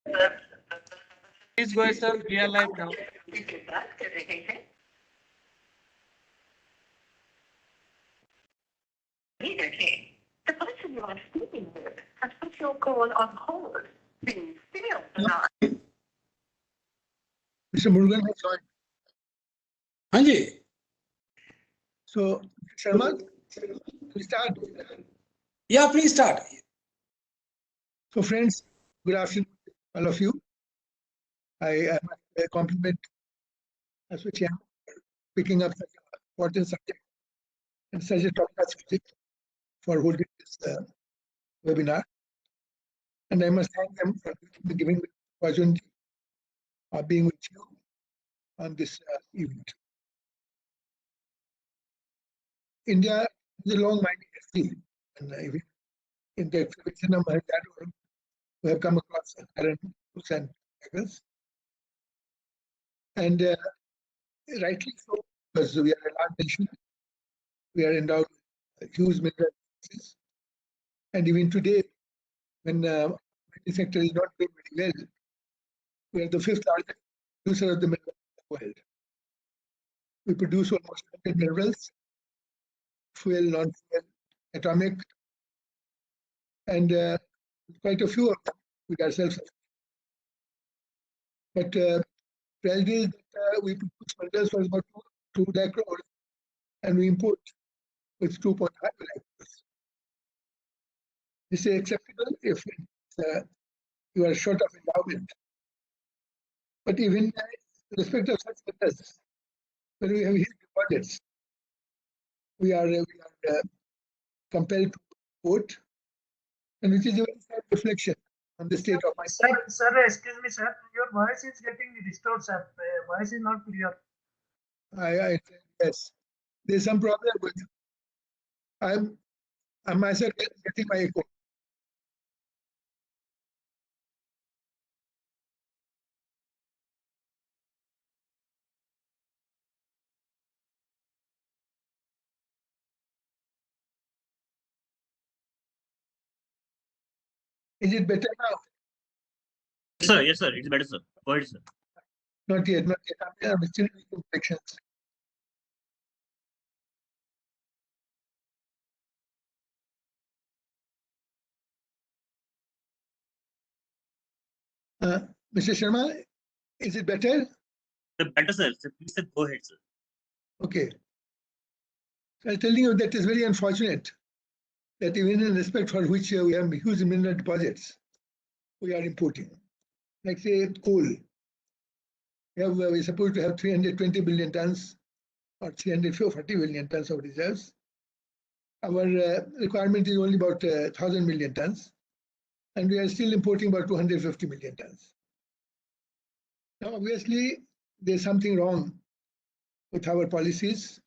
Please go ahead, sir. We are live now. The person you are speaking with has put your call on hold. Please stay on the line. Mr. Murugan has joined. Hanji. So, Sharma, we start. Yeah, please start. So, friends, good afternoon, all of you. I must compliment Aswati picking up such an important subject and such a top-notch subject for holding this webinar. And I must thank them for giving me the opportunity of being with you on this event. India is a long mining history, and even in the exhibition of Maharajah, we have come across iron and metals. And rightly so, because we are a large nation, we are endowed with huge mineral resources. And even today, when the mining sector is not doing very well, we are the fifth largest producer of the minerals in the world. We produce almost 100 minerals, fuel, non-fuel, atomic, and quite a few of them we ourselves. But reality is that we produce minerals for about 2 lakh crores and we import with 2.5 lakh crores. This is acceptable if you are short of endowment. But even in respect of such minerals, when we have huge deposits, we are compelled to vote, and which is a very sad reflection on the state of mind. Sir, excuse me, sir. Your voice is getting restored, sir. Voice is not clear. Yes, there's some problem with it. I'm myself getting my echo. Is it better now? Yes, sir. It's better, sir. Go ahead, sir. Not yet. I'm still making corrections. Mr. Sharma, is it better? Better, sir. Please, sir, go ahead, sir. Okay. So I'm telling you that is very unfortunate that even in respect for which we have huge mineral deposits, we are importing. Like say coal. We're supposed to have 320 billion tons or 340 billion tons of reserves. Our requirement is only about 1,000 million tons, and we are still importing about 250 million tons. Now, obviously, there's something wrong with our policies,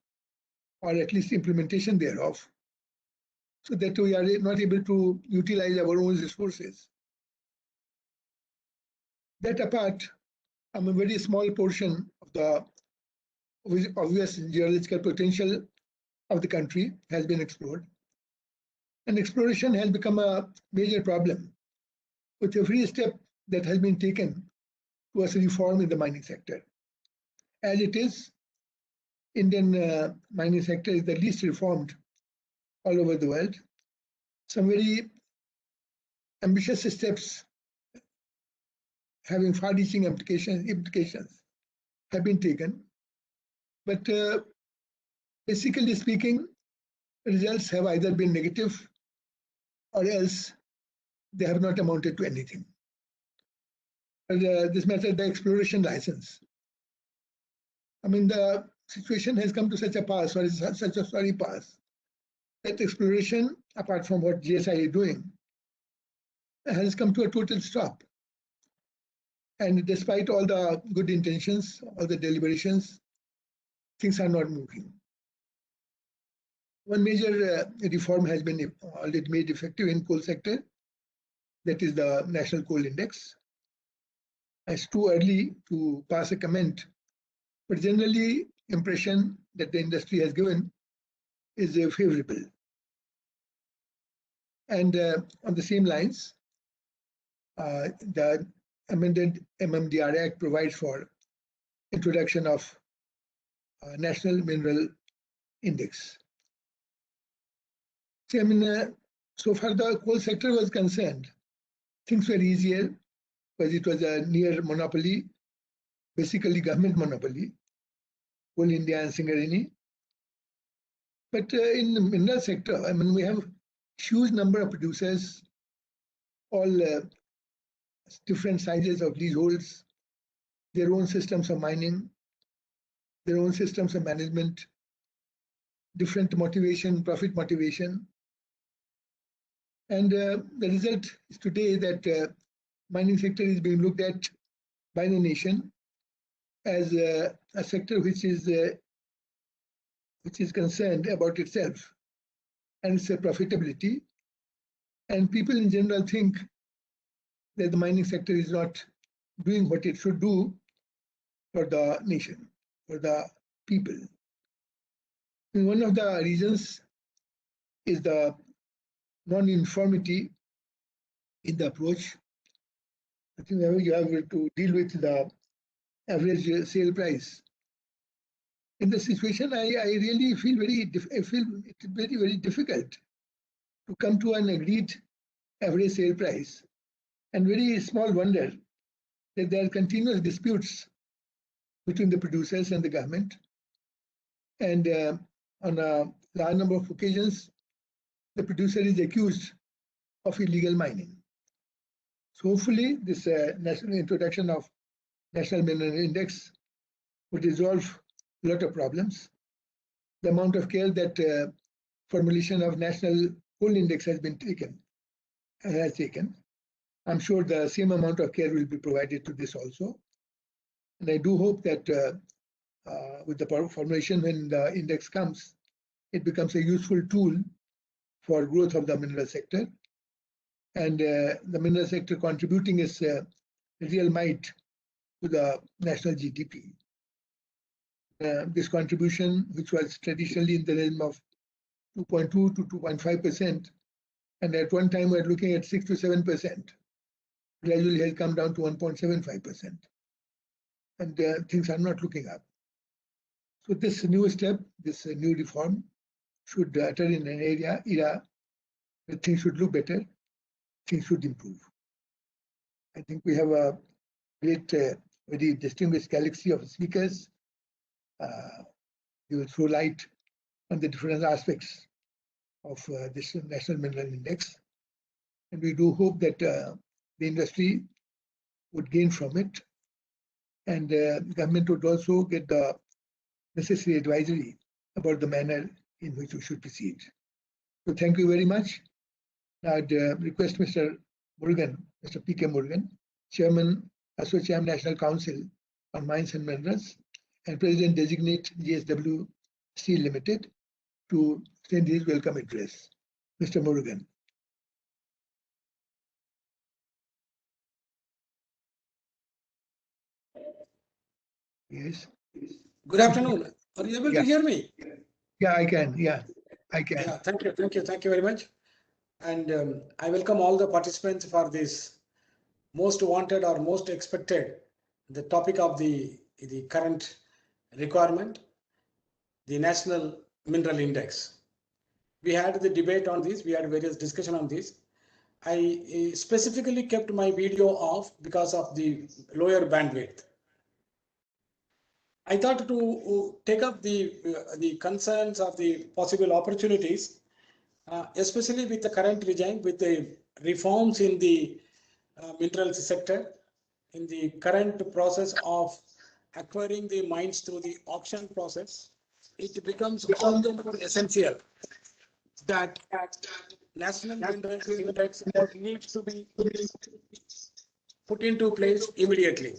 or at least implementation thereof, so that we are not able to utilize our own resources. That apart, a very small portion of the obvious geological potential of the country has been explored. And exploration has become a major problem with every step that has been taken towards reform in the mining sector. As it is, Indian mining sector is the least reformed all over the world. Some very ambitious steps having far-reaching implications have been taken. But basically speaking, results have either been negative or else they have not amounted to anything. This matter, the exploration license. I mean, the situation has come to such a pass, or such a sorry pass, that exploration, apart from what GSI is doing, has come to a total stop. And despite all the good intentions, all the deliberations, things are not moving. One major reform has been already made effective in coal sector, that is the National Coal Index. It's too early to pass a comment, but generally impression that the industry has given is favorable. And on the same lines, the amended MMDR Act provides for introduction of National Mineral Index. See, so far the coal sector was concerned, things were easier because it was a near monopoly, basically government monopoly, Coal India and Singareni. But in the mineral sector, we have huge number of producers, all different sizes of leaseholds, their own systems of mining, their own systems of management, different motivation, profit motivation. And the result is today that mining sector is being looked at by the nation as a sector which is concerned about itself and its profitability. And people in general think that the mining sector is not doing what it should do for the nation, for the people. And one of the reasons is the non-uniformity in the approach. I think you have to deal with the average sale price. In this situation, I really feel it's very difficult to come to an agreed average sale price, and very small wonder that there are continuous disputes between the producers and the government. And on a large number of occasions, the producer is accused of illegal mining. So hopefully this national introduction of National Mineral Index would resolve a lot of problems. The amount of care that formulation of National Coal Index has taken. I'm sure the same amount of care will be provided to this also. And I do hope that with the formulation, when the index comes, it becomes a useful tool for growth of the mineral sector. And the mineral sector contributing its real might to the national GDP. This contribution, which was traditionally in the realm of 2.2 to 2.5%, and at one time we were looking at 6 to 7%, gradually has come down to 1.75%. And things are not looking up. So this new step, this new reform should utter in an era where things should look better, things should improve. I think we have a great, very distinguished galaxy of speakers. You will throw light on the different aspects of this National Mineral Index. And we do hope that the industry would gain from it, and government would also get the necessary advisory about the manner in which we should proceed. So thank you very much. I'd request Mr. Murugan, Mr. P.K. Murugan, Chairman, ASSOCHAM National Council on Mines and Minerals, and President Designate JSW Steel Limited, to send his welcome address. Mr. Murugan. Yes. Good afternoon. Are you able to hear me? Yeah, I can. Yeah, I can. Yeah, thank you very much. And I welcome all the participants for this most wanted or most expected, the topic of the current requirement, the National Mineral Index. We had the debate on this, we had various discussion on this. I specifically kept my video off because of the lower bandwidth. I thought to take up the concerns of the possible opportunities, especially with the current regime, with the reforms in the minerals sector, in the current process of acquiring the mines through the auction process. It becomes all the more essential that National Mineral Index needs to be put into place immediately.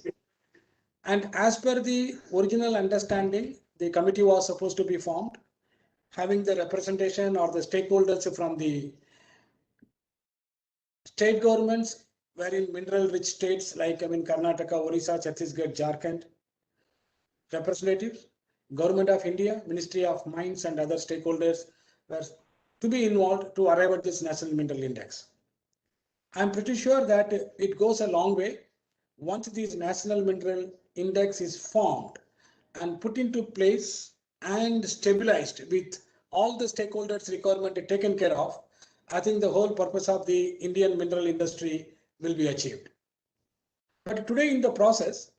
And as per the original understanding, the committee was supposed to be formed, having the representation or the stakeholders from the state governments, wherein mineral-rich states like Karnataka, Orissa, Chhattisgarh, Jharkhand, representatives, Government of India, Ministry of Mines and other stakeholders were to be involved to arrive at this National Mineral Index. I'm pretty sure that it goes a long way once this national mineral index is formed and put into place and stabilized with all the stakeholders' requirement taken care of, I think the whole purpose of the Indian mineral industry will be achieved. But today in the process,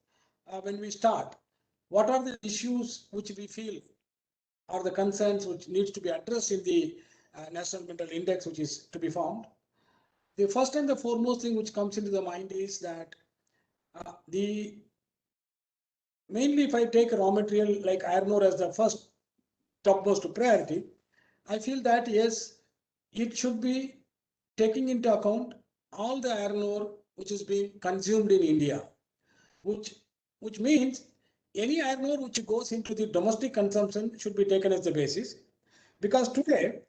when we start, what are the issues which we feel are the concerns which needs to be addressed in the national mineral index which is to be formed? The first and the foremost thing which comes into the mind is that mainly if I take raw material like iron ore as the first topmost priority, I feel that yes, it should be taking into account all the iron ore which is being consumed in India, which means any iron ore which goes into the domestic consumption should be taken as the basis, because today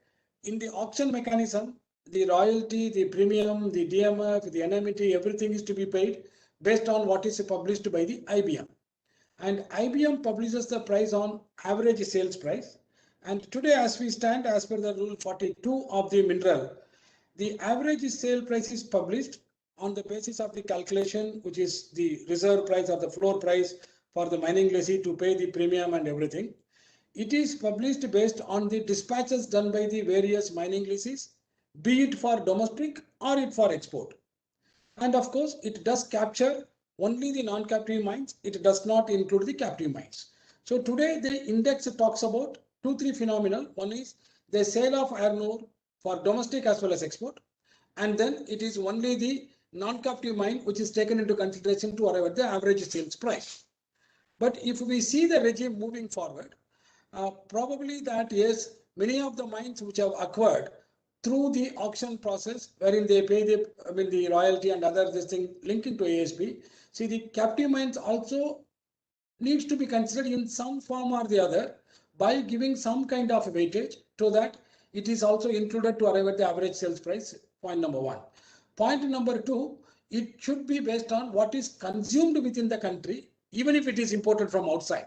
in the auction mechanism, the royalty, the premium, the DMF, the NMET, everything is to be paid based on what is published by the IBM. And IBM publishes the price on average sales price. And today, as we stand, as per the rule 42 of the mineral, the average sale price is published on the basis of the calculation, which is the reserve price or the floor price for the mining lessee to pay the premium and everything. It is published based on the dispatches done by the various mining lessees, be it for domestic or it for export. And of course, it does capture only the non-captive mines. It does not include the captive mines. So today the index talks about 2-3 phenomena. One is the sale of iron ore for domestic as well as export. And then it is only the non-captive mine which is taken into consideration to arrive at the average sales price. But if we see the regime moving forward, probably that yes, many of the mines which have acquired through the auction process, wherein they pay the royalty and other this thing linking to ASP. See, the captive mines also needs to be considered in some form or the other by giving some kind of weightage so that it is also included to arrive at the average sales price. Point number one. Point number two, it should be based on what is consumed within the country, even if it is imported from outside.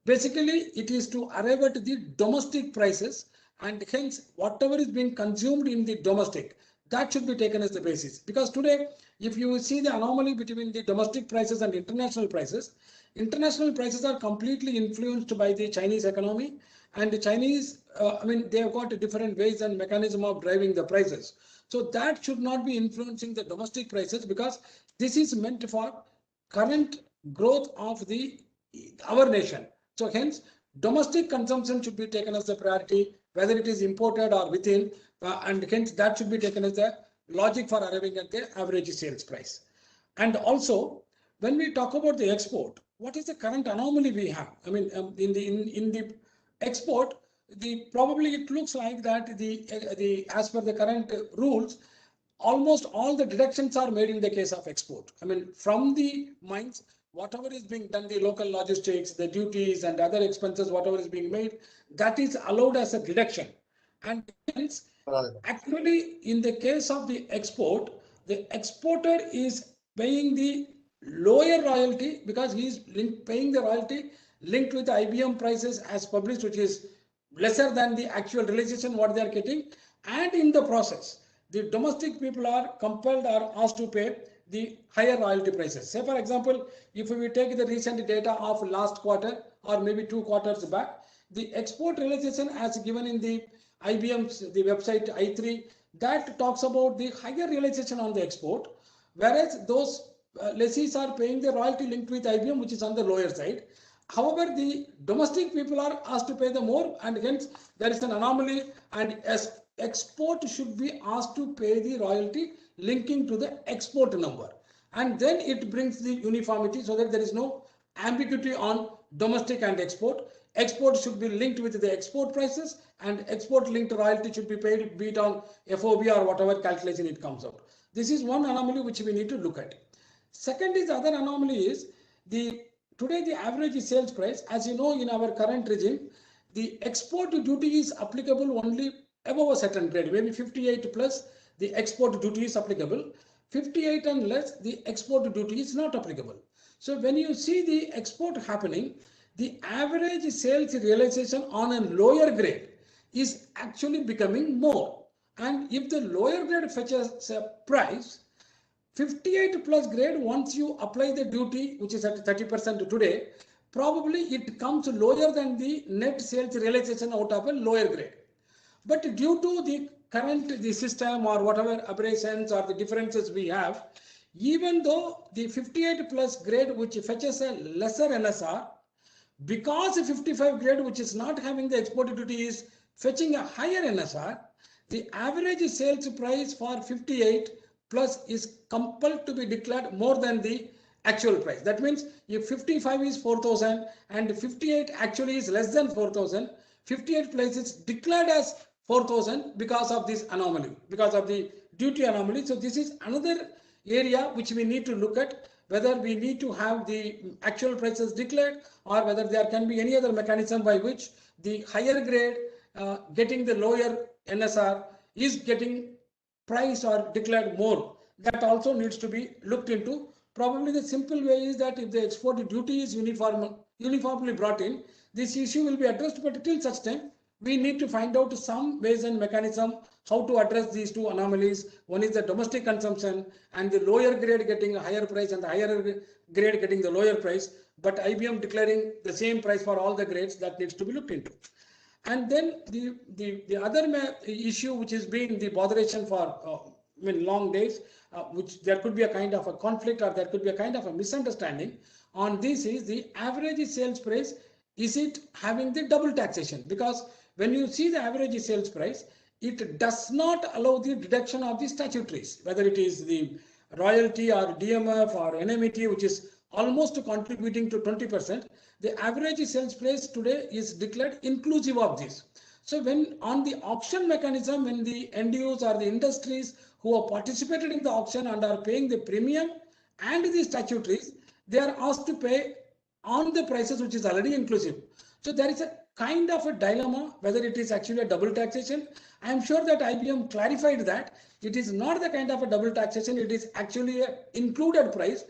Basically, it is to arrive at the domestic prices, and hence whatever is being consumed in the domestic, that should be taken as the basis. Because today, if you see the anomaly between the domestic prices and international prices are completely influenced by the Chinese economy, and the Chinese, they have got different ways and mechanism of driving the prices. So that should not be influencing the domestic prices, because this is meant for current growth of our nation. So hence, domestic consumption should be taken as the priority, whether it is imported or within, and hence that should be taken as the logic for arriving at the average sales price. And also, when we talk about the export, what is the current anomaly we have? In the export, probably it looks like that as per the current rules, almost all the deductions are made in the case of export. From the mines, whatever is being done, the local logistics, the duties and other expenses, whatever is being made, that is allowed as a deduction. And hence, actually, in the case of the export, the exporter is paying the lower royalty because he is paying the royalty linked with the IBM prices as published, which is lesser than the actual realization what they are getting. And in the process, the domestic people are compelled or asked to pay the higher royalty prices. Say, for example, if we take the recent data of last quarter or maybe 2 quarters back, the export realization as given in the IBM's the website i3, that talks about the higher realization on the export, whereas those lessees are paying the royalty linked with IBM, which is on the lower side. However, the domestic people are asked to pay the more, and hence there is an anomaly, and as export should be asked to pay the royalty linking to the export number, and then it brings the uniformity so that there is no ambiguity on domestic and export. Export should be linked with the export prices, and export linked royalty should be paid, be it on FOB or whatever calculation it comes out. This is one anomaly which we need to look at. Second is, other anomaly is today the average sales price, as you know, in our current regime, the export duty is applicable only above a certain grade, maybe 58 plus the export duty is applicable. 58 and less, the export duty is not applicable. So when you see the export happening, the average sales realization on a lower grade is actually becoming more. And if the lower grade fetches a price, 58 plus grade, once you apply the duty, which is at 30% today, probably it comes lower than the net sales realization out of a lower grade. But due to the system or whatever aberrations or the differences we have, even though the 58 plus grade, which fetches a lesser NSR, because 55 grade, which is not having the export duty, is fetching a higher NSR, the average sales price for 58 plus is compelled to be declared more than the actual price. That means if 55 is 4,000 and 58 actually is less than 4,000, 58 plus is declared as 4,000 because of this anomaly, because of the duty anomaly. So this is another area which we need to look at, whether we need to have the actual prices declared or whether there can be any other mechanism by which the higher grade getting the lower NSR is getting priced or declared more. That also needs to be looked into. Probably the simple way is that if the export duty is uniformly brought in, this issue will be addressed, but till such time, we need to find out some ways and mechanism how to address these two anomalies. One is the domestic consumption and the lower grade getting a higher price and the higher grade getting the lower price, but IBM declaring the same price for all the grades. That needs to be looked into. And then the other issue which has been the botheration for long days, which there could be a kind of a conflict or there could be a kind of a misunderstanding on this, is the average sales price. Is it having the double taxation? Because when you see the average sales price, it does not allow the deduction of the statutories, whether it is the royalty or DMF or NMET, which is almost contributing to 20%. The average sales price today is declared inclusive of this. So when on the auction mechanism, when the end use or the industries who have participated in the auction and are paying the premium and the statutories, they are asked to pay on the prices which is already inclusive. So there is a kind of a dilemma whether it is actually a double taxation. I am sure that IBM clarified that it is not the kind of a double taxation, it is actually an included price.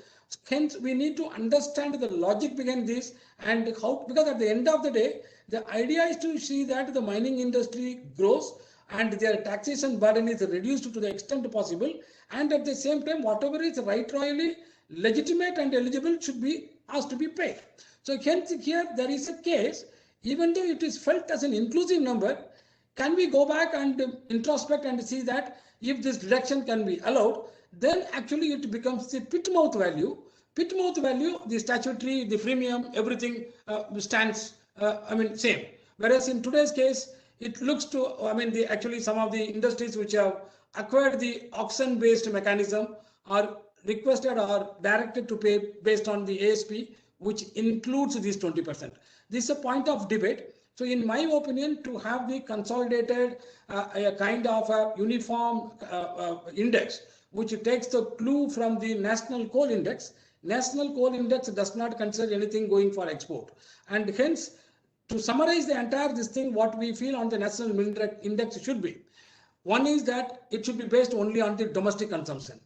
Hence, we need to understand the logic behind this and how, because at the end of the day, the idea is to see that the mining industry grows and their taxation burden is reduced to the extent possible, and at the same time, whatever is right royally legitimate and eligible should be asked to be paid. So hence here there is a case, even though it is felt as an inclusive number, can we go back and introspect and see that if this deduction can be allowed, then actually it becomes the pit mouth value. Pit mouth value, the statutory, the premium, everything stands, same. Whereas in today's case, it looks to, actually some of the industries which have acquired the auction-based mechanism are requested or directed to pay based on the ASP, which includes these 20%. This is a point of debate. So in my opinion, to have the consolidated a kind of a uniform index, which takes the clue from the National Coal Index. National Coal Index does not consider anything going for export. And hence, to summarize the entire this thing, what we feel on the National Mineral Index should be. One is that it should be based only on the domestic consumption.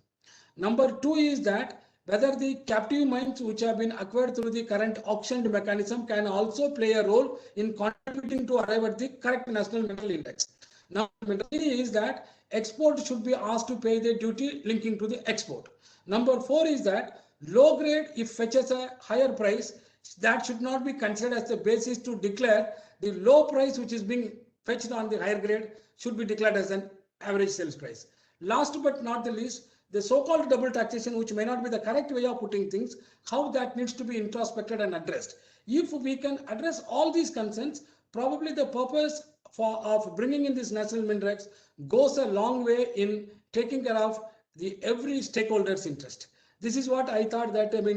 Number two is that whether the captive mines which have been acquired through the current auctioned mechanism can also play a role in contributing to arrive at the correct National Mineral Index. Now, number three is that export should be asked to pay the duty linking to the export. Number four is that low grade, if fetches a higher price, that should not be considered as the basis to declare the low price which is being fetched on the higher grade should be declared as an average sales price. Last but not the least, the so-called double taxation, which may not be the correct way of putting things, how that needs to be introspected and addressed. If we can address all these concerns, probably the purpose of bringing in this national mindex goes a long way in taking care of the every stakeholder's interest. This is what I thought that the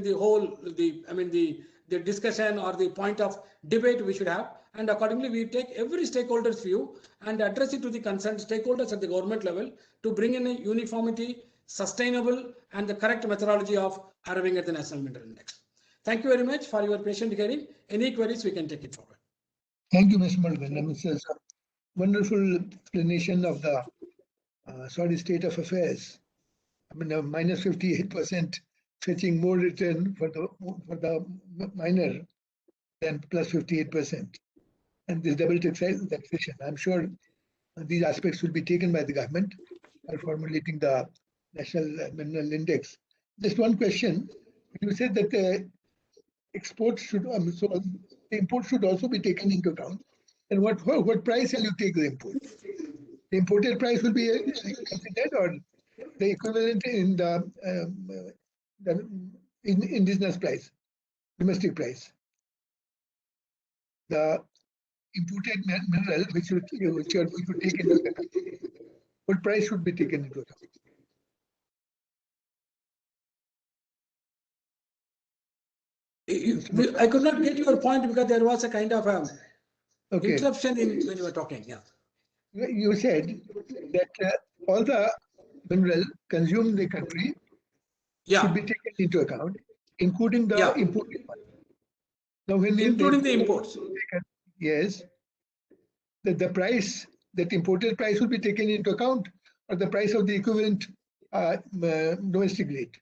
discussion or the point of debate we should have, and accordingly we take every stakeholder's view and address it to the concerned stakeholders at the government level to bring in a uniformity, sustainable and the correct methodology of arriving at the National Mineral Index. Thank you very much for your patient hearing. Any queries, we can take it forward. Thank you, Mr. Madhavan. It's a wonderful explanation of the state of affairs. Minus 58% fetching more return for the miner than plus 58%. And this double taxation, I'm sure these aspects will be taken by the government for formulating the National Mineral Index. Just one question. You said that exports should, so the import should also be taken into account. And what price will you take the import? The imported price will be considered, or the equivalent in the indigenous price, domestic price? The imported mineral which you are going to take into account, what price should be taken into account? I could not get your point because there was a kind of Okay. interruption when you were talking. Yeah. You said that all the mineral consumed in the country should be taken into account, including the imported one. Now, when including the imports. Yes, the price, that imported price will be taken into account, or the price of the equivalent domestic rate?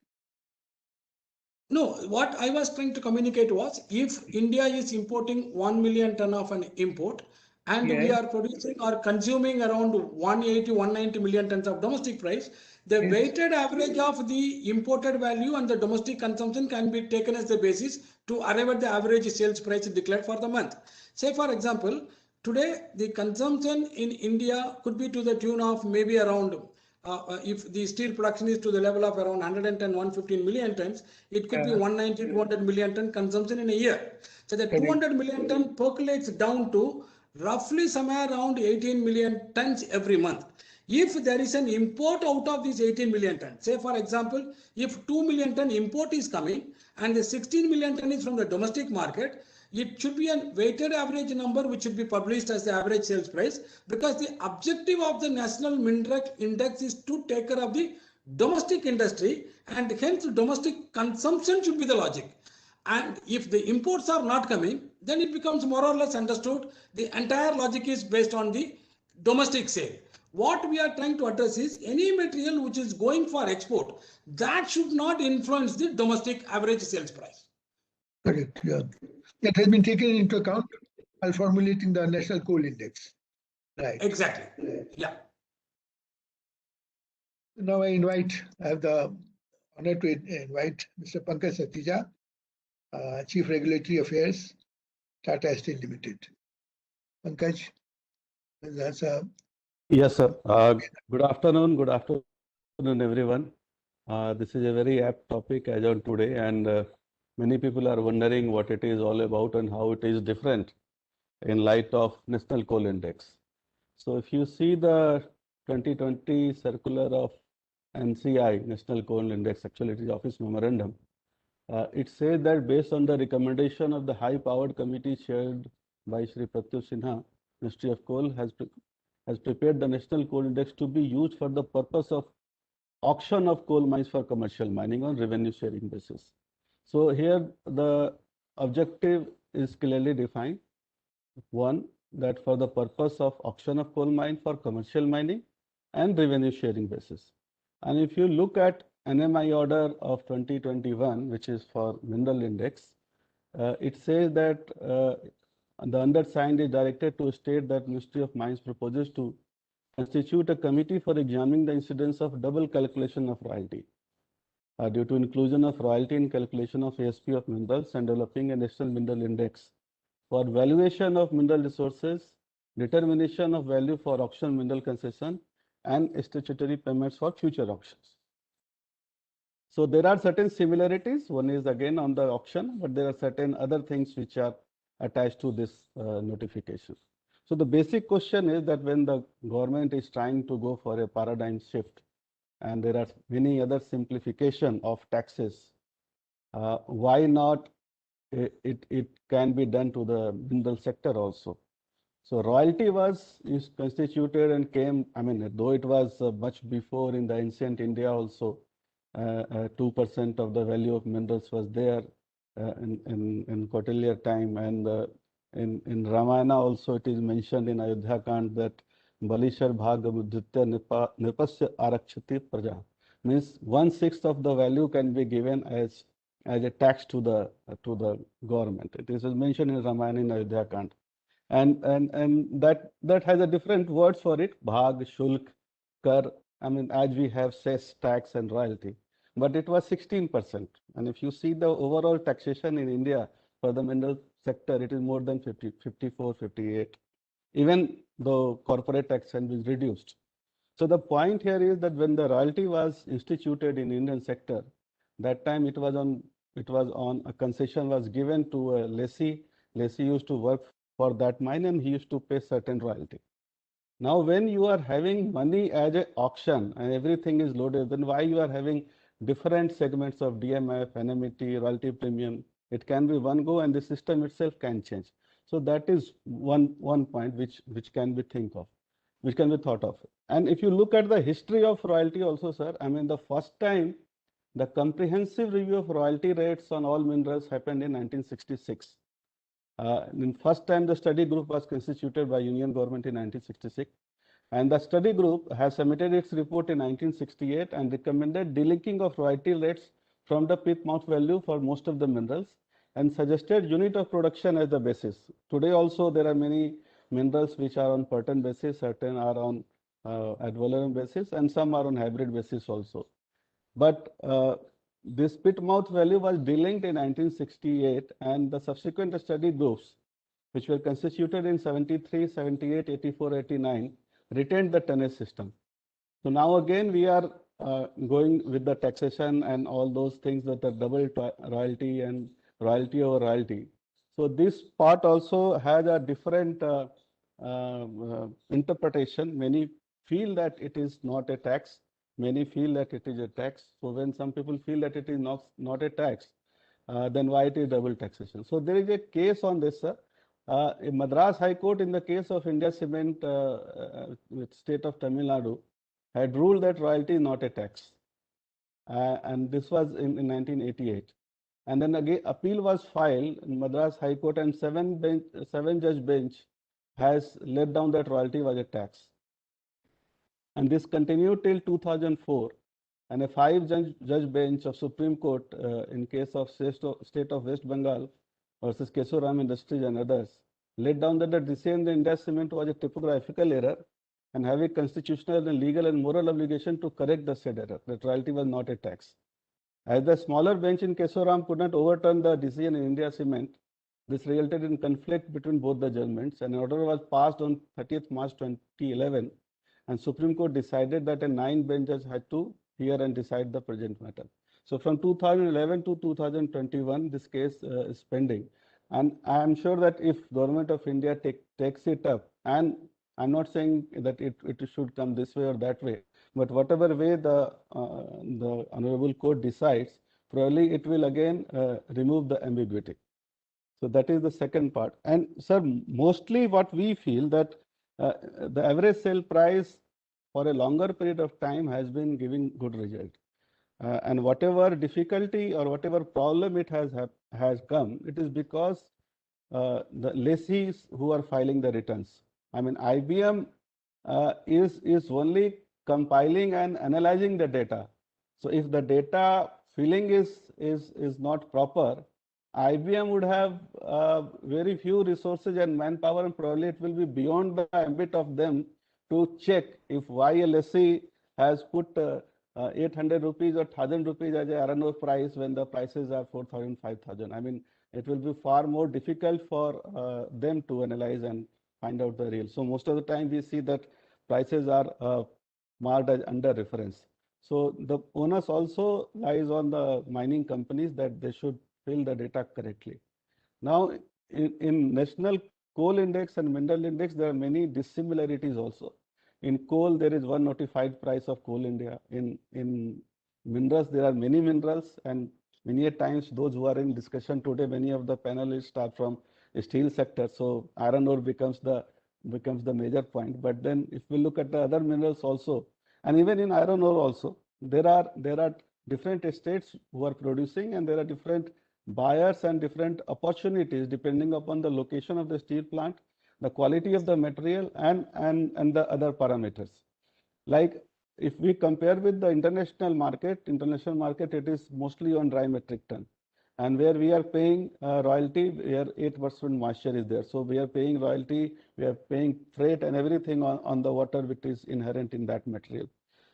No, what I was trying to communicate was, if India is importing 1 million ton of an import, and we are producing or consuming around 180, 190 million tons of domestic price, the weighted average of the imported value and the domestic consumption can be taken as the basis to arrive at the average sales price declared for the month. Say, for example, today the consumption in India could be to the tune of maybe around, if the steel production is to the level of around 110, 115 million tons, it could be 190, 200 million ton consumption in a year. So the 200 million ton percolates down to roughly somewhere around 18 million tons every month. If there is an import out of these 18 million tons, say for example, if 2 million ton import is coming and the 16 million ton is from the domestic market, it should be a weighted average number which should be published as the average sales price, because the objective of the National Mineral Index is to take care of the domestic industry, and hence domestic consumption should be the logic. And if the imports are not coming, then it becomes more or less understood the entire logic is based on the domestic sale. What we are trying to address is any material which is going for export, that should not influence the domestic average sales price. Correct. Yeah. That has been taken into account while formulating the National Coal Index. Right. Exactly. Yeah. Now I have the honor to invite Mr. Pankaj Satija, Chief Regulatory Affairs, Tata Steel Limited. Pankaj, that's Yes, sir. Good afternoon, everyone. This is a very apt topic as on today, and many people are wondering what it is all about and how it is different in light of National Coal Index. So if you see the 2020 circular of NCI, National Coal Index, actually it is Office Memorandum, it says that based on the recommendation of the High Powered Committee chaired by Shri Pratyush Sinha, Ministry of Coal has prepared the National Coal Index to be used for the purpose of auction of coal mines for commercial mining on revenue sharing basis. So here the objective is clearly defined. One, that for the purpose of auction of coal mine for commercial mining and revenue sharing basis. And if you look at NMI order of 2021, which is for mineral index, it says that the undersigned is directed to state that Ministry of Mines proposes to constitute a committee for examining the incidence of double calculation of royalty due to inclusion of royalty in calculation of ASP of minerals and developing a national mineral index for valuation of mineral resources, determination of value for auction mineral concession, and statutory payments for future auctions. So there are certain similarities. One is again on the auction, but there are certain other things which are attached to this notification. So the basic question is that when the government is trying to go for a paradigm shift, and there are many other simplification of taxes, why not it can be done to the mineral sector also. So royalty is constituted and came, I mean, though it was much before in the ancient India also, 2% of the value of minerals was there in Kautilya time, and in Ramayana also it is mentioned in Ayodhya Kand that Balishar Bhagamuditya Nipasya Arakshati Praja, means 1/6 of the value can be given as a tax to the government. It is mentioned in Ramayana in Ayodhya Kand, and that has a different words for it: Bhag, Shulk, Kar, I mean, as we have cess, tax and royalty, but it was 16%. And if you see the overall taxation in India for the mineral sector, it is more than 50, 54, 58. Even though corporate taxation was reduced. So the point here is that when the royalty was instituted in Indian sector, that time it was on a concession was given to a lessee. Lessee used to work for that mine and he used to pay certain royalty. Now, when you are having money as an auction and everything is loaded, then why you are having different segments of DMF, NMET, royalty premium? It can be one go and the system itself can change. So that is one point which can be thought of. And if you look at the history of royalty also, sir, I mean, the first time the comprehensive review of royalty rates on all minerals happened in 1966. In first time the study group was constituted by Union government in 1966. And the study group has submitted its report in 1968 and recommended delinking of royalty rates from the pit mouth value for most of the minerals and suggested unit of production as the basis. Today also there are many minerals which are on per ton basis, certain are on ad valorem basis, and some are on hybrid basis also. But this pit mouth value was delinked in 1968, and the subsequent study groups, which were constituted in 73, 78, 84, 89, retained the tonnage system. So now again we are going with the taxation and all those things that are double royalty and royalty over royalty. So this part also has a different interpretation. Many feel that it is not a tax. Many feel that it is a tax. So when some people feel that it is not a tax, then why it is double taxation? So there is a case on this, sir. In Madras High Court, in the case of India Cement with state of Tamil Nadu, had ruled that royalty is not a tax. And this was in 1988. And then again, appeal was filed in Madras High Court, and seven judge bench has laid down that royalty was a tax. And this continued till 2004. And a 5-judge bench of Supreme Court in case of state of West Bengal versus Kesoram Industries and others laid down that the decision in the India Cement was a typographical error and have a constitutional and legal and moral obligation to correct the said error, that royalty was not a tax. As the smaller bench in Kesoram could not overturn the decision in India Cement, this resulted in conflict between both the judgments. An order was passed on 30th March 2011, and Supreme Court decided that a 9 benches had to hear and decide the present matter. So from 2011 to 2021, this case is pending. And I am sure that if Government of India takes it up, and I'm not saying that it should come this way or that way, but whatever way the Honorable Court decides, probably it will again remove the ambiguity. So that is the second part. And sir, mostly what we feel that the average sale price for a longer period of time has been giving good result. And whatever difficulty or whatever problem it has come, it is because the lessees who are filing the returns. I mean, IBM is only compiling and analyzing the data. So if the data filling is not proper, IBM would have very few resources and manpower, and probably it will be beyond the ambit of them to check if why a lessee has put 800 rupees or 1000 rupees as a R&O price when the prices are 4000, 5000. I mean, it will be far more difficult for them to analyze and find out the real. So most of the time we see that prices are marked as under reference. So the onus also lies on the mining companies that they should fill the data correctly. Now, in National Coal Index and Mineral Index, there are many dissimilarities also. In coal, there is one notified price of Coal India. In minerals, there are many minerals, and many times those who are in discussion today, many of the panelists are from steel sector. So iron ore becomes the major point. But then if we look at the other minerals also, and even in iron ore also, there are different states who are producing, and there are different buyers and different opportunities depending upon the location of the steel plant, the quality of the material, and the other parameters. Like if we compare with the international market, it is mostly on dry metric ton, and where we are paying royalty, where 8% moisture is there. So we are paying royalty, we are paying freight and everything on the water which is inherent in that material.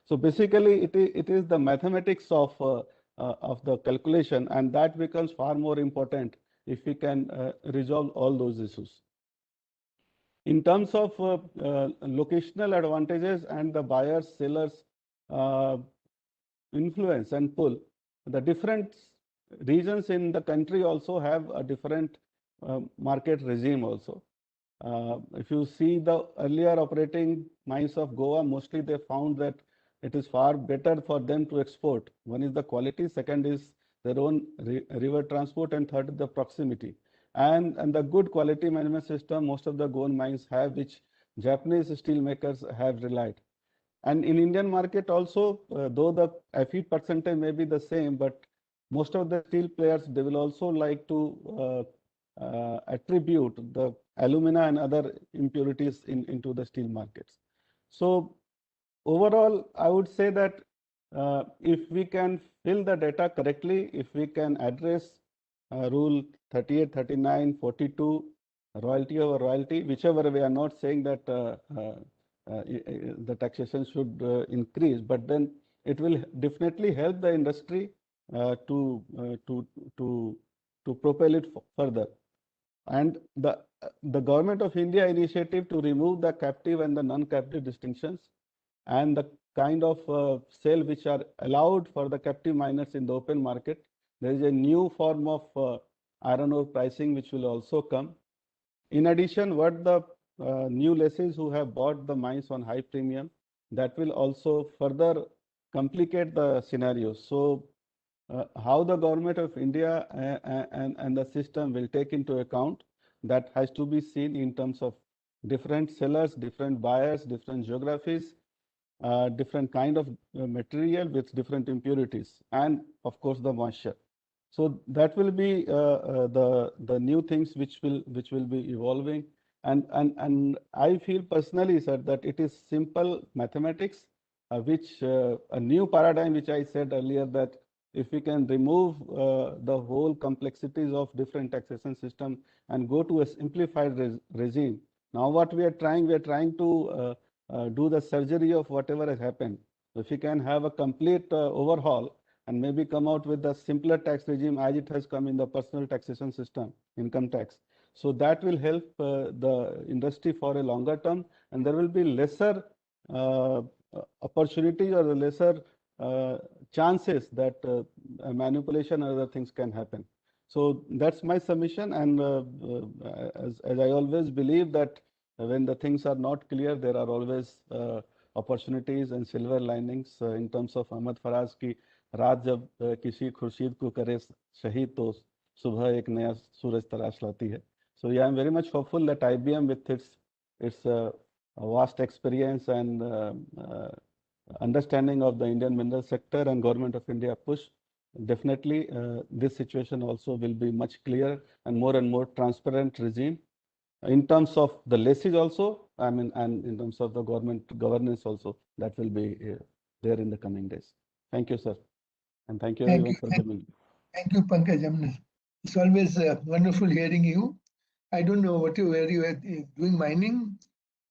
So basically, it is the mathematics of the calculation, and that becomes far more important if we can resolve all those issues. In terms of locational advantages and the buyers, sellers influence and pull, the different regions in the country also have a different market regime also. If you see the earlier operating mines of Goa, mostly they found that it is far better for them to export. One is the quality, second is their own river transport, and third is the proximity. And the good quality management system most of the Goan mines have, which Japanese steel makers have relied. And in Indian market also, though the Fe percentage may be the same, but most of the steel players, they will also like to attribute the alumina and other impurities into the steel markets. So overall, I would say that if we can fill the data correctly, if we can address rule 38, 39, 42, royalty over royalty, whichever we are not saying that the taxation should increase, but then it will definitely help the industry to propel it further. And the Government of India initiative to remove the captive and the non-captive distinctions, and the kind of sale which are allowed for the captive miners in the open market. There is a new form of iron ore pricing which will also come. In addition, what the new lessees who have bought the mines on high premium, that will also further complicate the scenario. So how the Government of India and the system will take into account, that has to be seen in terms of different sellers, different buyers, different geographies, different kind of material with different impurities, and of course the moisture. So that will be the new things which will be evolving. And I feel personally, sir, that it is simple mathematics, which a new paradigm, which I said earlier, that if we can remove the whole complexities of different taxation system and go to a simplified regime. Now what we are trying to do the surgery of whatever has happened. If we can have a complete overhaul and maybe come out with a simpler tax regime as it has come in the personal taxation system, income tax. So that will help the industry for a longer term, and there will be lesser opportunity or lesser chances that manipulation and other things can happen. So that's my submission, and as I always believe that when the things are not clear, there are always opportunities and silver linings in terms of Ahmad Faraz ki रात जब किसी खुर्शीद को करे शहीद तो सुबह एक नया सूरज तराश लाती है. So yeah, I'm very much hopeful that IBM with its vast experience and understanding of the Indian mineral sector and Government of India push, definitely this situation also will be much clearer and more transparent regime in terms of the lessees also, I mean, and in terms of the government governance also, that will be there in the coming days. Thank you, sir. And thank you everyone for coming. Thank you, Pankaj. It's always wonderful hearing you. I don't know whether you are doing mining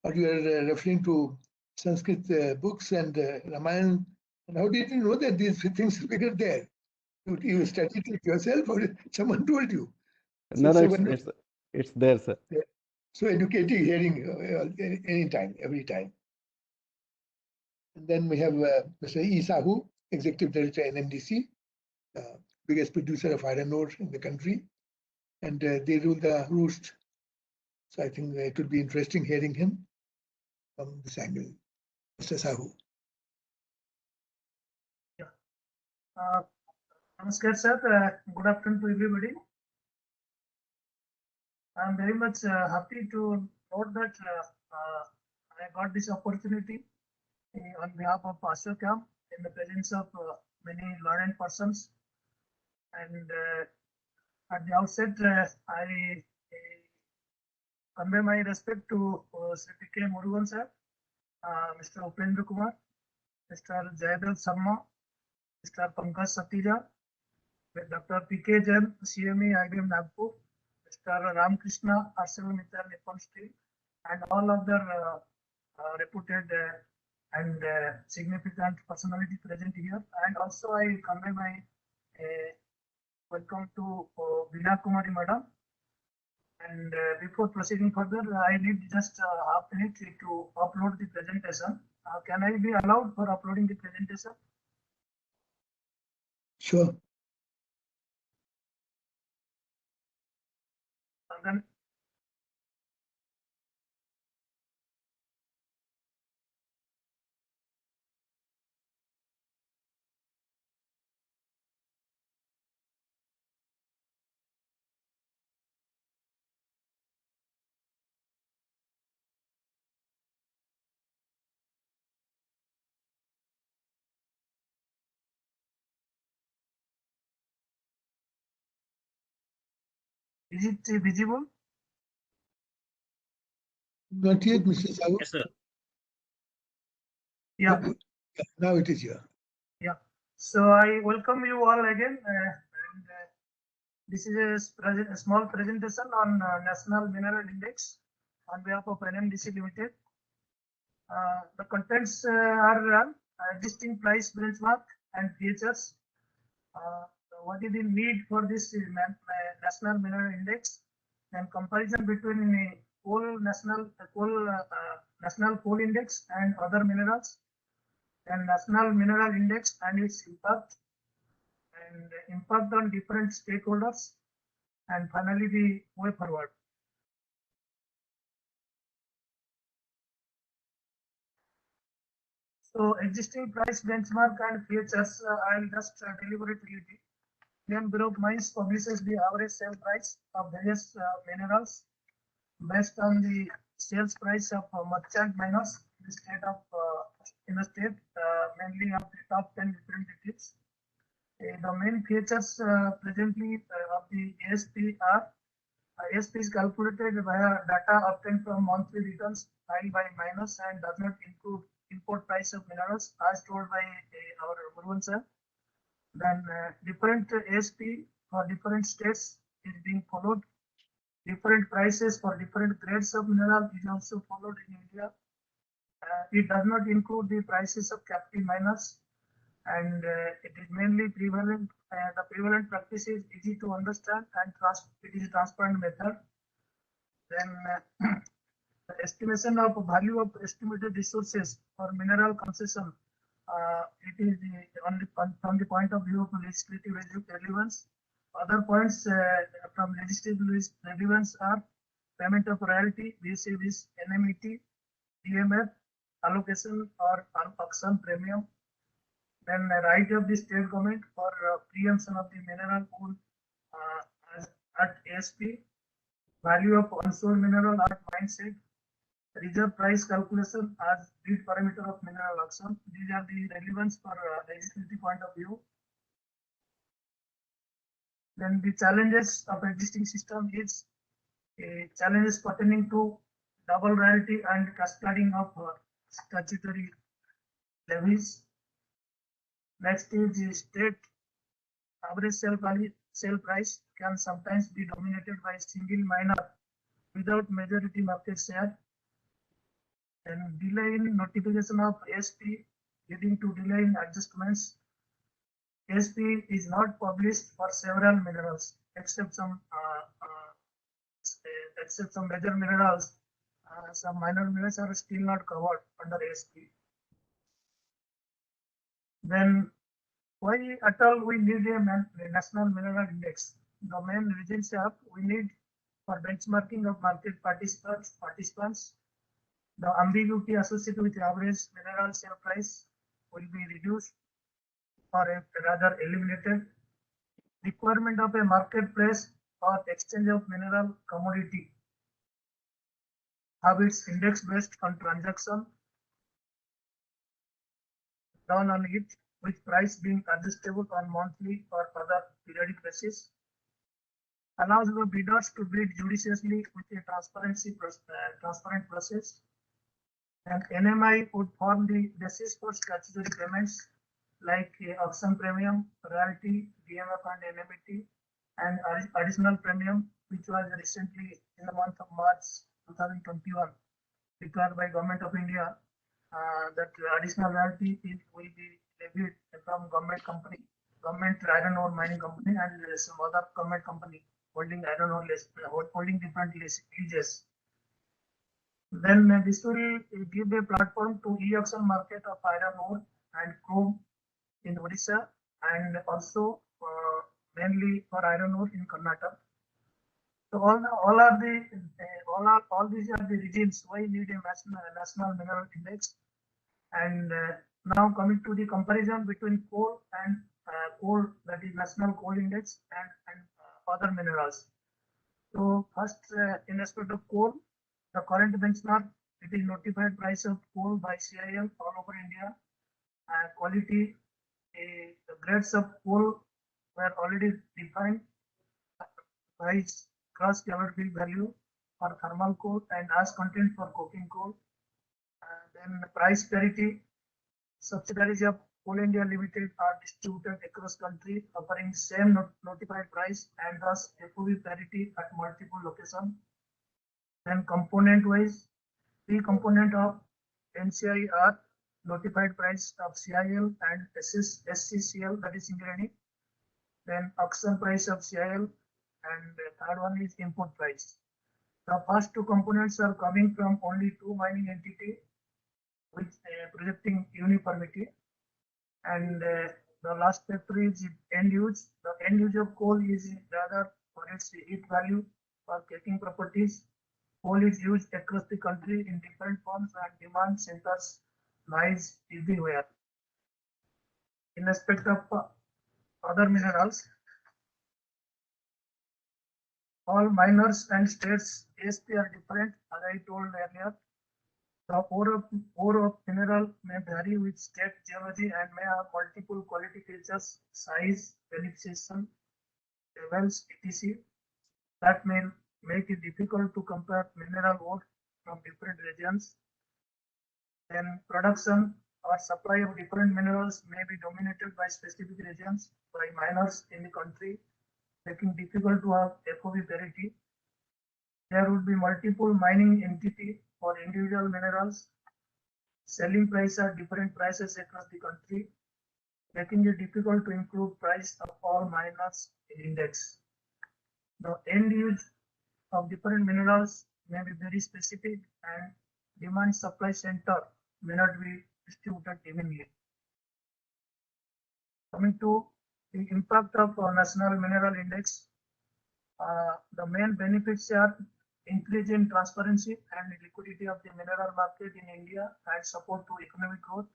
or you are referring to Sanskrit books and Ramayana. And how did you know that these things were there? You studied it yourself or someone told you? No, it's there, sir. Yeah. So educating hearing anytime, every time. And then we have Mr. E. Sahu, Executive Director, NMDC, biggest producer of iron ore in the country. And they rule the roost. So I think it would be interesting hearing him from this angle. Mr. Sahu. Yeah. Namaskar, sir. Good afternoon to everybody. I'm very much happy to note that I got this opportunity on behalf of Ashokam in the presence of many learned persons. And at the outset, I convey my respect to Sri P.K. Murugan sir, Mr. Upendra Kumar, Mr. Jayadev Sharma, Mr. Pankaj Satija, with Dr. P.K. Jain, CME IBM Nagpur, Mr. Ramkrishna, ArcelorMittal Nippon Steel, and all other reputed and significant personality present here. And also I convey my welcome to Veena Kumari Madam. And before proceeding further, I need just half minute to upload the presentation. Can I be allowed for uploading the presentation? Sure. And then is it visible? Not yet, Mr. Sahu. Yes, sir. Yeah. Now it is here. Yeah. So I welcome you all again. And this is a small presentation on National Mineral Index on behalf of NMDC Limited. The contents are existing price benchmark and features. What is the need for this National Mineral Index, and comparison between National Coal Index and other minerals, and National Mineral Index and its impact, and impact on different stakeholders, and finally the way forward. So existing price benchmark and features, I'll just deliberately read it. Indian Bureau of Mines publishes the average sale price of various minerals based on the sales price of merchant miners in the state mainly of the top 10 different districts. The main features presently of the ASP are ASP is calculated via data obtained from monthly returns filed by miners and does not include import price of minerals as told by our Murwan sir. Then different ASP for different states is being followed. Different prices for different grades of mineral is also followed in India. It does not include the prices of captive miners, and it is mainly prevalent. The prevalent practice is easy to understand and it is a transparent method. Then the estimation of value of estimated resources for mineral concession. It is only from the point of view of legislative relevance. Other points from legislative relevance are payment of royalty, vis-a-vis NMET, DMF, allocation or auction premium. Then the right of the state government for preemption of the mineral pool at ASP, value of onshore mineral at mine site, reserve price calculation as lead parameter of mineral auction. These are the relevance for legislative point of view. Then the challenges of existing system is challenges pertaining to double royalty and cascading of statutory levies. Next is the state average sale price can sometimes be dominated by a single miner without majority market share. And delay in notification of ASP leading to delay in adjustments. ASP is not published for several minerals except some major minerals. Some minor minerals are still not covered under ASP. Then why at all we need a national mineral index? The main reasons are we need for benchmarking of market participants. The ambiguity associated with the average mineral sale price will be reduced or rather eliminated. Requirement of a marketplace or exchange of mineral commodity have its index based on transaction done on it, with price being adjustable on monthly or other periodic basis. Allows the bidders to bid judiciously with a transparent process. And NMI would form the basis for statutory payments like auction premium, royalty, DMF and NMET, and additional premium, which was recently in the month of March 2021 declared by Government of India. that additional royalty will be levied from government iron ore mining company and some other government company holding iron ore holding different leases. Then this will give a platform to e-auction market of iron ore and chrome in Odisha and also mainly for iron ore in Karnataka. So all these are the reasons why we need a national mineral index. And now coming to the comparison between coal and coal, that is national coal index and other minerals. So first, in respect of coal, the current benchmark, it is notified price of coal by CIL all over India. Quality, the grades of coal were already defined. Price, gross calorific value for thermal coal and ash content for coking coal. Then price parity, subsidiaries of Coal India Limited are distributed across country, offering same notified price and thus FOB parity at multiple locations. Then component wise, three component of NCI are notified price of CIL and SCCL, that is Singareni. Then auction price of CIL, and the third one is import price. The first two components are coming from only two mining entity with projecting uniformity, and the last factor is end use. The end use of coal is rather for its heat value for caking properties. Coal is used across the country in different forms and demand centers lies everywhere. In respect of other minerals, all miners and states ASP are different, as I told earlier. The ore of mineral may vary with state geology and may have multiple quality features, size, beneficiation, levels, etc. That may make it difficult to compare mineral ore from different regions. Then production or supply of different minerals may be dominated by specific regions by miners in the country, making difficult to have FOB parity. There would be multiple mining entity for individual minerals. Selling price are different prices across the country, making it difficult to include price of all miners in index. The end use of different minerals may be very specific and demand supply center may not be distributed evenly. Coming to the impact of National Mineral Index, the main benefits are increase in transparency and liquidity of the mineral market in India and support to economic growth.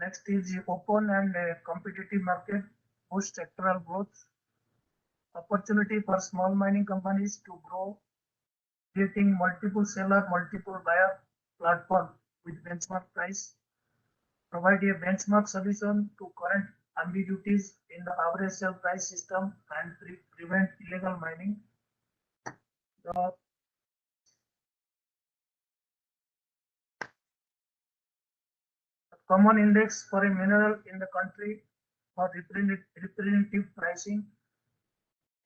Next is the open and competitive market, boost sectoral growth, opportunity for small mining companies to grow, creating multiple seller, multiple buyer platform with benchmark price, provide a benchmark solution to current ambiguities in the average sale price system and prevent illegal mining. The common index for a mineral in the country for representative pricing.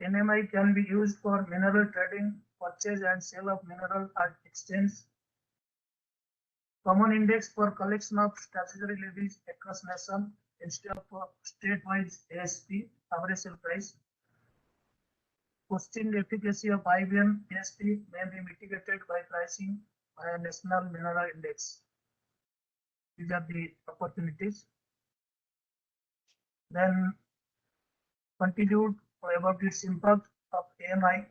NMI can be used for mineral trading, purchase and sale of mineral at exchange. Common index for collection of statutory levies across nation instead of state-wise ASP, average sale price. Questioned efficacy of IBM ASP may be mitigated by pricing by a national mineral index. These are the opportunities. Then continued about its impact of NMI,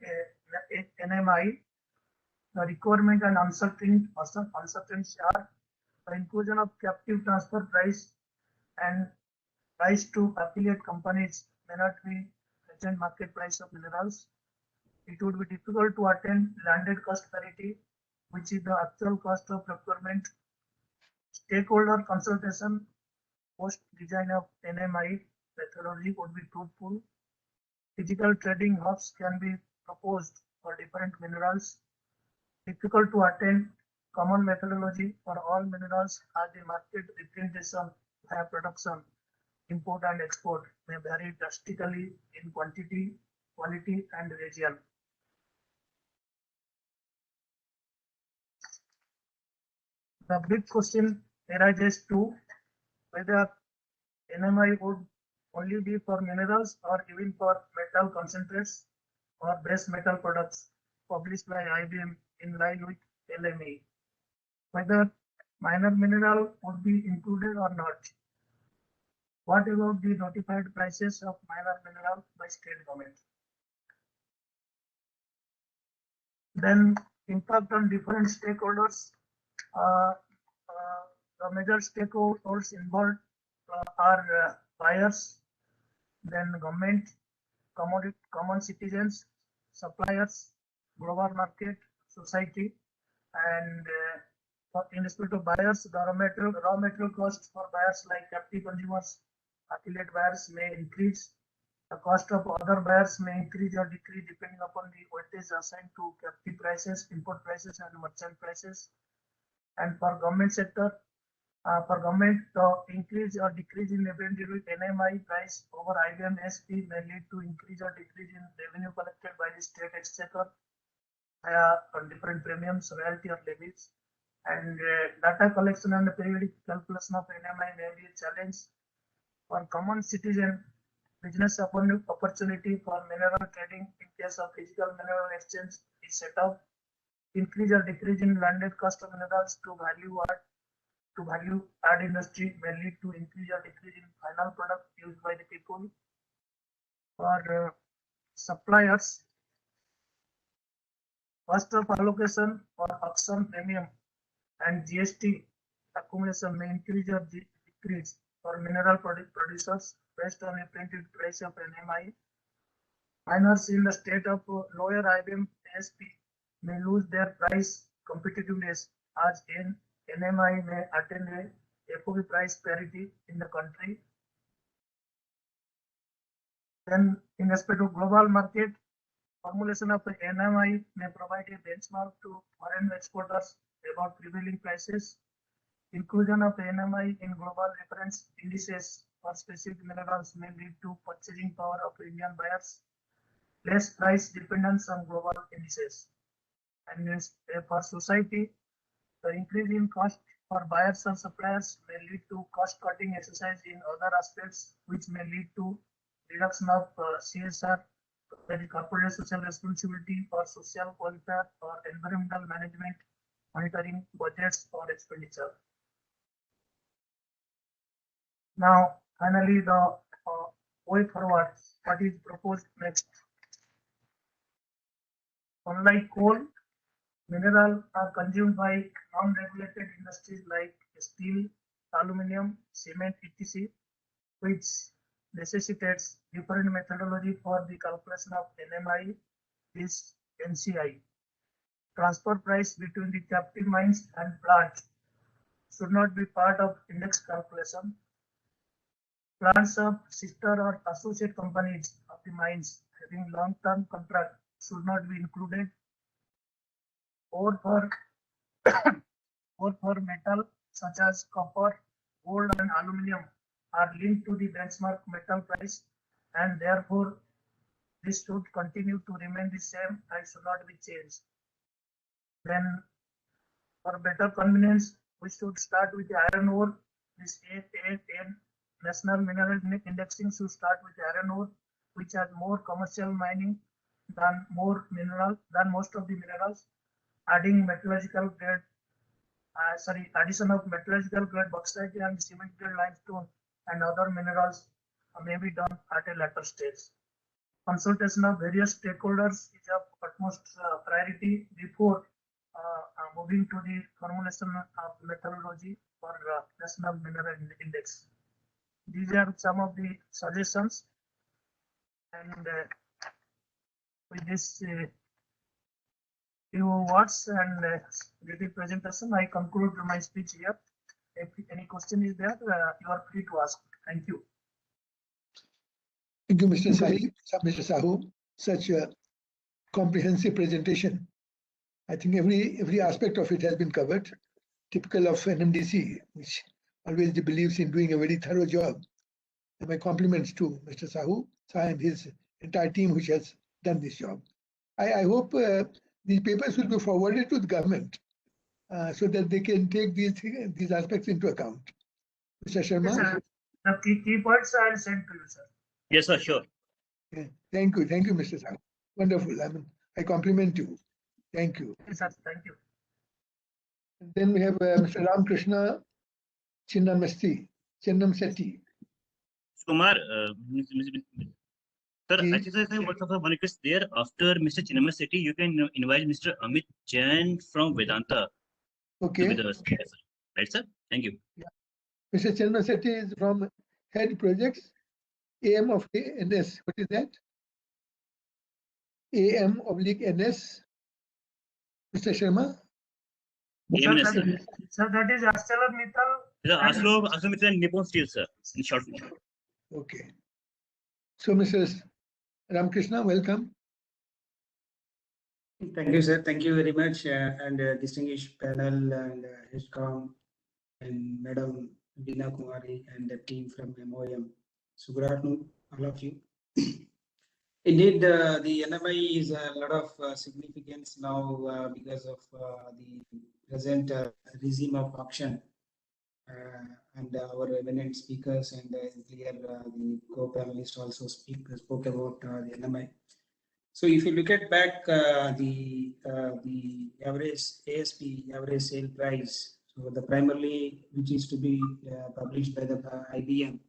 the requirement and uncertainty are the inclusion of captive transfer price and price to affiliate companies may not be present market price of minerals. It would be difficult to attain landed cost parity, which is the actual cost of procurement. Stakeholder consultation post design of NMI methodology would be fruitful. Physical trading hubs can be proposed for different minerals. Difficult to attain common methodology for all minerals as the market representation via production, import and export may vary drastically in quantity, quality and region. The big question arises to whether NMI would only be for minerals or even for metal concentrates or base metal products published by IBM in line with LME. Whether minor mineral would be included or not. What about the notified prices of minor mineral by state government? Then impact on different stakeholders. The major stakeholders involved are buyers, then government, common citizens, suppliers, global market, society, and in respect of buyers, the raw material costs for buyers like captive consumers, affiliate buyers may increase. The cost of other buyers may increase or decrease depending upon the weightage assigned to captive prices, import prices, and merchant prices. And for government sector, the increase or decrease in revenue with NMI price over IBM SP may lead to increase or decrease in revenue collected by the state exchequer on different premiums, royalty, or levies. And data collection and periodic calculation of NMI may be a challenge. For common citizen, business opportunity for mineral trading in case of physical mineral exchange is set up. Increase or decrease in landed cost of minerals to value add industry may lead to increase or decrease in final product used by the people. For suppliers, cost of allocation or auction premium and GST accumulation may increase or decrease for mineral producers based on a printed price of NMI. Miners in the state of lower IBM ASP may lose their price competitiveness as NMI may attain a FOB price parity in the country. Then in respect of global market, formulation of the NMI may provide a benchmark to foreign exporters about prevailing prices. Inclusion of NMI in global reference indices for specific minerals may lead to purchasing power of Indian buyers, less price dependence on global indices. And for society, the increase in cost for buyers and suppliers may lead to cost-cutting exercise in other aspects, which may lead to reduction of CSR, that is corporate social responsibility, or social welfare, or environmental management, monitoring budgets or expenditure. Now, finally, the way forward, what is proposed next? Unlike coal, minerals are consumed by non-regulated industries like steel, aluminum, cement, etc., which necessitates different methodology for the calculation of NMI is NCI. Transfer price between the captive mines and plants should not be part of index calculation. Plants of sister or associate companies of the mines having long-term contract should not be included. Or for metal such as copper, gold, and aluminum are linked to the benchmark metal price, and therefore this should continue to remain the same and should not be changed. Then, for better convenience, we should start with the iron ore. This National Mineral Indexing should start with iron ore, which has more commercial mining than most of the minerals. Adding metallurgical grade, addition of metallurgical grade bauxite and cement grade limestone and other minerals may be done at a later stage. Consultation of various stakeholders is of utmost priority before moving to the formulation of methodology for National Mineral Index. These are some of the suggestions, and with this few words and brief presentation, I conclude my speech here. If any question is there, you are free to ask. Thank you. Thank you, Mr. Sahu. Such a comprehensive presentation. I think every aspect of it has been covered. Typical of NMDC, which always believes in doing a very thorough job. And my compliments to Mr. Sahu and his entire team, which has done this job. I hope these papers will be forwarded to the government so that they can take these aspects into account. Mr. Yes, Sharma? sir. The key points I'll send to you, sir. Yes, sir, sure. Yeah. Thank you, Mr. Sahu. Wonderful. I compliment you. Thank you. Yes, sir. Thank you. And then we have Mr. Ramakrishna Chinnamsetti. Kumar, sir, Ji. actually, sir, what's one request there? After Mr. Chinnamsetti, you can invite Mr. Amit Jain from Vedanta to be Okay. the speaker, sir. Right, sir? Thank you. Mr. Chinnamsetti is from Head Projects, AM of NS. What is that? AM/NS. Mr. Sharma? AMNS, sir. Sir, that is ArcelorMittal. The ArcelorMittal and Nippon Steel, sir, in short. Okay. So, Mrs. Ramakrishna, welcome. Thank you, sir. Thank you very much, and distinguished panel and HCOM and Madam Dina Kumari and the team from MOM. So good afternoon, all of you. Indeed, the NMI is a lot of significance now because of the present regime of auction. And our eminent speakers and earlier the co-panelists also spoke about the NMI. So if you look at back the average ASP, average sale price, so the primarily which is to be published by the IBM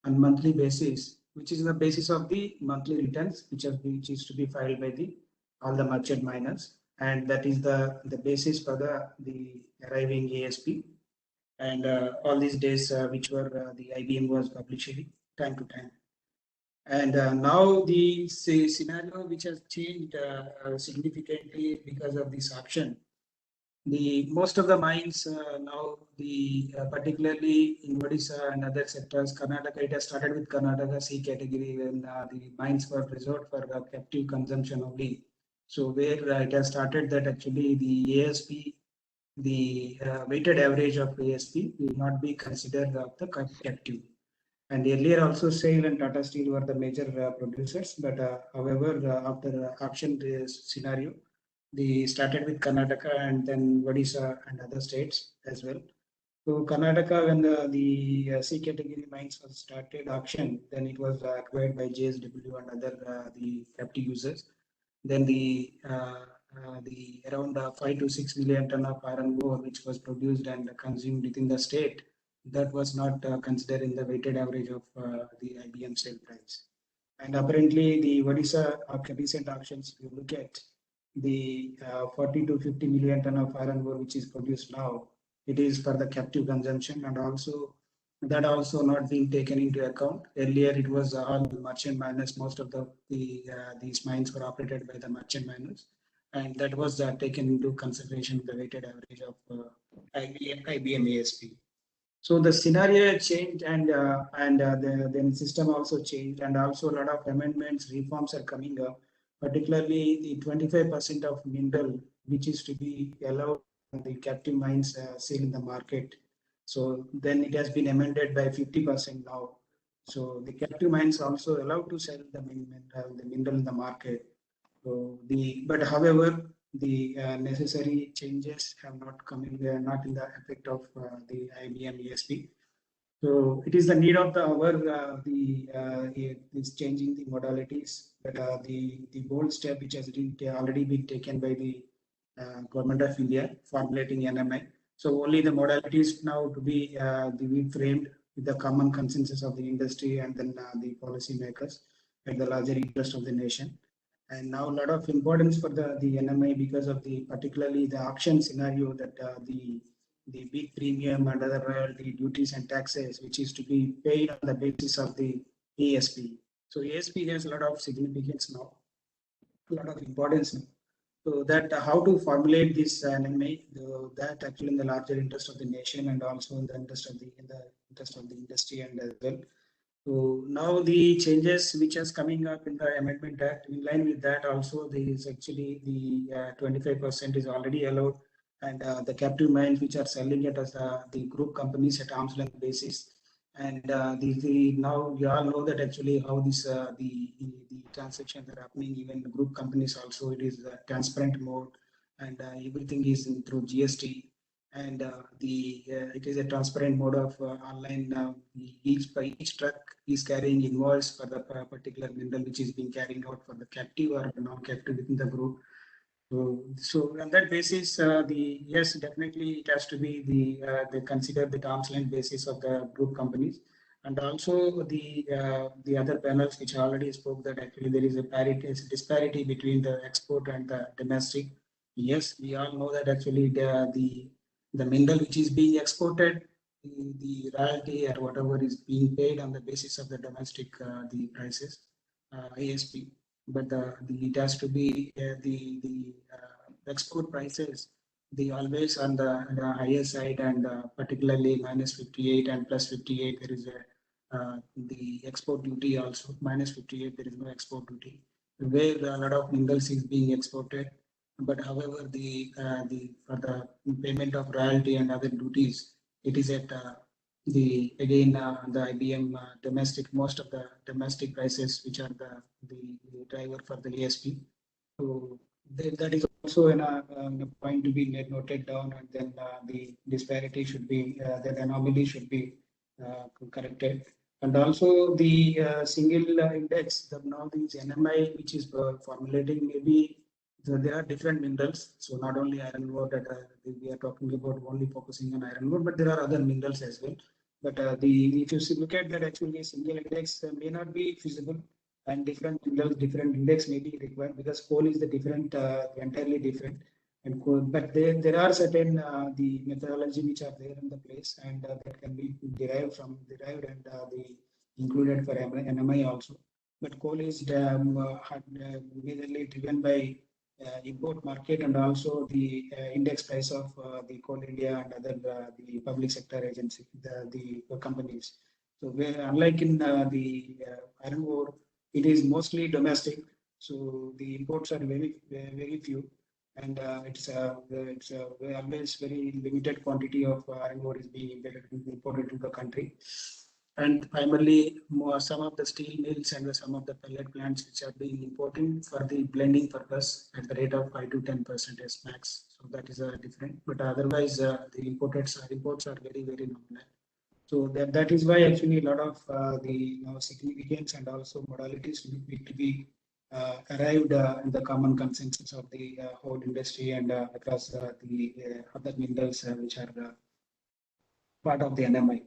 on monthly basis, which is the basis of the monthly returns, which is to be filed by all the merchant miners, and that is the basis for the arriving ASP. And all these days which were the IBM was publishing time to time. And now the scenario which has changed significantly because of this auction. Most of the mines now, particularly in Odisha and other sectors, Karnataka, it has started with Karnataka C category when the mines were reserved for captive consumption only. So where it has started that actually the ASP, the weighted average of ASP will not be considered of the captive. And earlier also SAIL and Tata Steel were the major producers, but however, after auction scenario, they started with Karnataka and then Odisha and other states as well. So Karnataka, when the C category mines was started auction, then it was acquired by JSW and other the captive users. Then the around 5 to 6 million ton of iron ore which was produced and consumed within the state, that was not considered in the weighted average of the IBM sale price. And apparently the Odisha recent auctions, if you look at the 40 to 50 million ton of iron ore which is produced now, it is for the captive consumption, and also that also not being taken into account. Earlier it was all merchant miners, most of these mines were operated by the merchant miners, and that was taken into consideration the weighted average of IBM ASP. So the scenario changed, and the system also changed, and also a lot of amendments, reforms are coming up, particularly the 25% of mineral which is to be allowed the captive mines sale in the market. So then it has been amended by 50% now. So the captive mines are also allowed to sell the mineral in the market. So but however, the necessary changes have not come in, not in the effect of the IBM ASP. So it is the need of the hour. Is changing the modalities, but the bold step which has already been taken by the government of India formulating NMI. So only the modalities now to be framed with the common consensus of the industry and then the policy makers and the larger interest of the nation. And now a lot of importance for the NMI because of particularly the auction scenario that the big premium and other royalty duties and taxes which is to be paid on the basis of the ASP. So ASP has a lot of significance now, a lot of importance now. So that how to formulate this NMI, that actually in the larger interest of the nation and also in the interest of the industry and as well. So now the changes which is coming up in the Amendment Act, in line with that also there is actually the 25% is already allowed, and the captive mines which are selling it as the group companies at arm's length basis. And now we all know that actually how this the transactions are happening, even the group companies also, it is transparent mode, and everything is through GST. and it is a transparent mode of online. Each truck is carrying invoice for the particular mineral which is being carried out for the captive or non-captive within the group. So on that basis, yes, definitely it has to be they consider the arm's length basis of the group companies, and also the other panels which I already spoke that actually there is a disparity between the export and the domestic. Yes, we all know that actually the mineral which is being exported, the royalty or whatever is being paid on the basis of the domestic the prices, ASP. But it has to be the export prices. They always on the higher side, and particularly -58 and +58. There is the export duty also -58. There is no export duty where a lot of minerals is being exported. But however, for the payment of royalty and other duties, it is at the IBM domestic, most of the domestic prices, which are the driver for the ASP. So that is also a point to be noted down, and then the disparity should be, the anomaly should be corrected. And also the single index, now these NMI, which is formulating, maybe there are different minerals. So not only iron ore that we are talking about, only focusing on iron ore, but there are other minerals as well. But if you look at that, actually a single index may not be feasible, and different minerals, different index may be required, because coal is the different, entirely different. And coal, but there are certain the methodology which are there in the place, and that can be derived and the included for NMI also. But coal is majorly driven by import market, and also the index price of the Coal India and other the public sector agency, the companies. So where, unlike in the iron ore, it is mostly domestic. So the imports are very few, and it's always very limited quantity of iron ore is being imported to the country. And primarily some of the steel mills and some of the pellet plants which are being imported for the blending purpose at the rate of 5 to 10% max. So that is different. But otherwise, the imports are very nominal. So that is why actually a lot of the significance and also modalities need to be arrived in the common consensus of the whole industry and across the other minerals which are part of the NMI.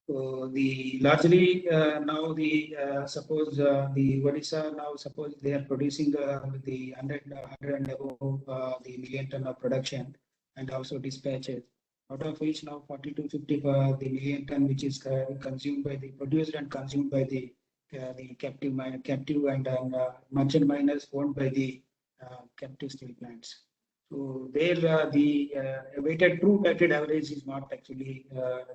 So the largely now the suppose the Odisha, now suppose they are producing the 100 and above the million ton of production, and also dispatches, out of which now 40 to 50 the million ton which is consumed by the produced and consumed by the captive and merchant miners owned by the captive steel plants. So there the true weighted average is not actually,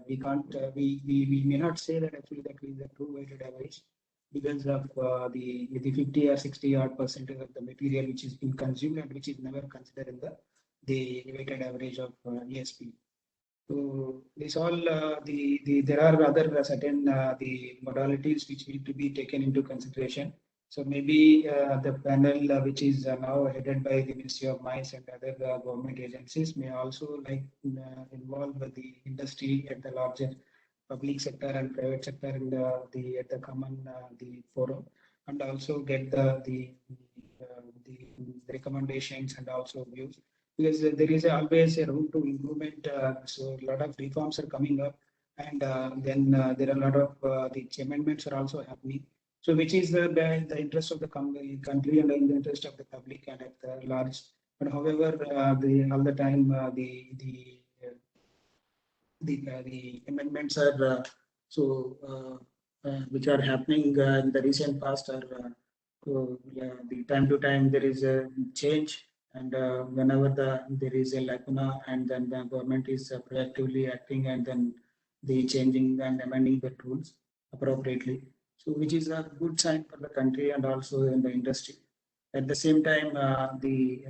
we can't, we may not say that actually that is the true weighted average, because of the 50 or 60 odd percentage of the material which is being consumed and which is never considered in the weighted average of ASP. So this all there are other certain the modalities which need to be taken into consideration. So maybe the panel which is now headed by the Ministry of Mines and other government agencies may also involve the industry at the larger public sector and private sector in the common the forum, and also get the recommendations and also views, because there is always a room to improvement. So a lot of reforms are coming up, and then there are a lot of the amendments are also happening. So which is the interest of the country and in the interest of the public and at the large. But however, all the time the amendments are which are happening in the recent past are the time to time there is a change, and whenever there is a lacuna, and then the government is proactively acting and then the changing and amending the rules appropriately. So which is a good sign for the country and also in the industry. At the same time, the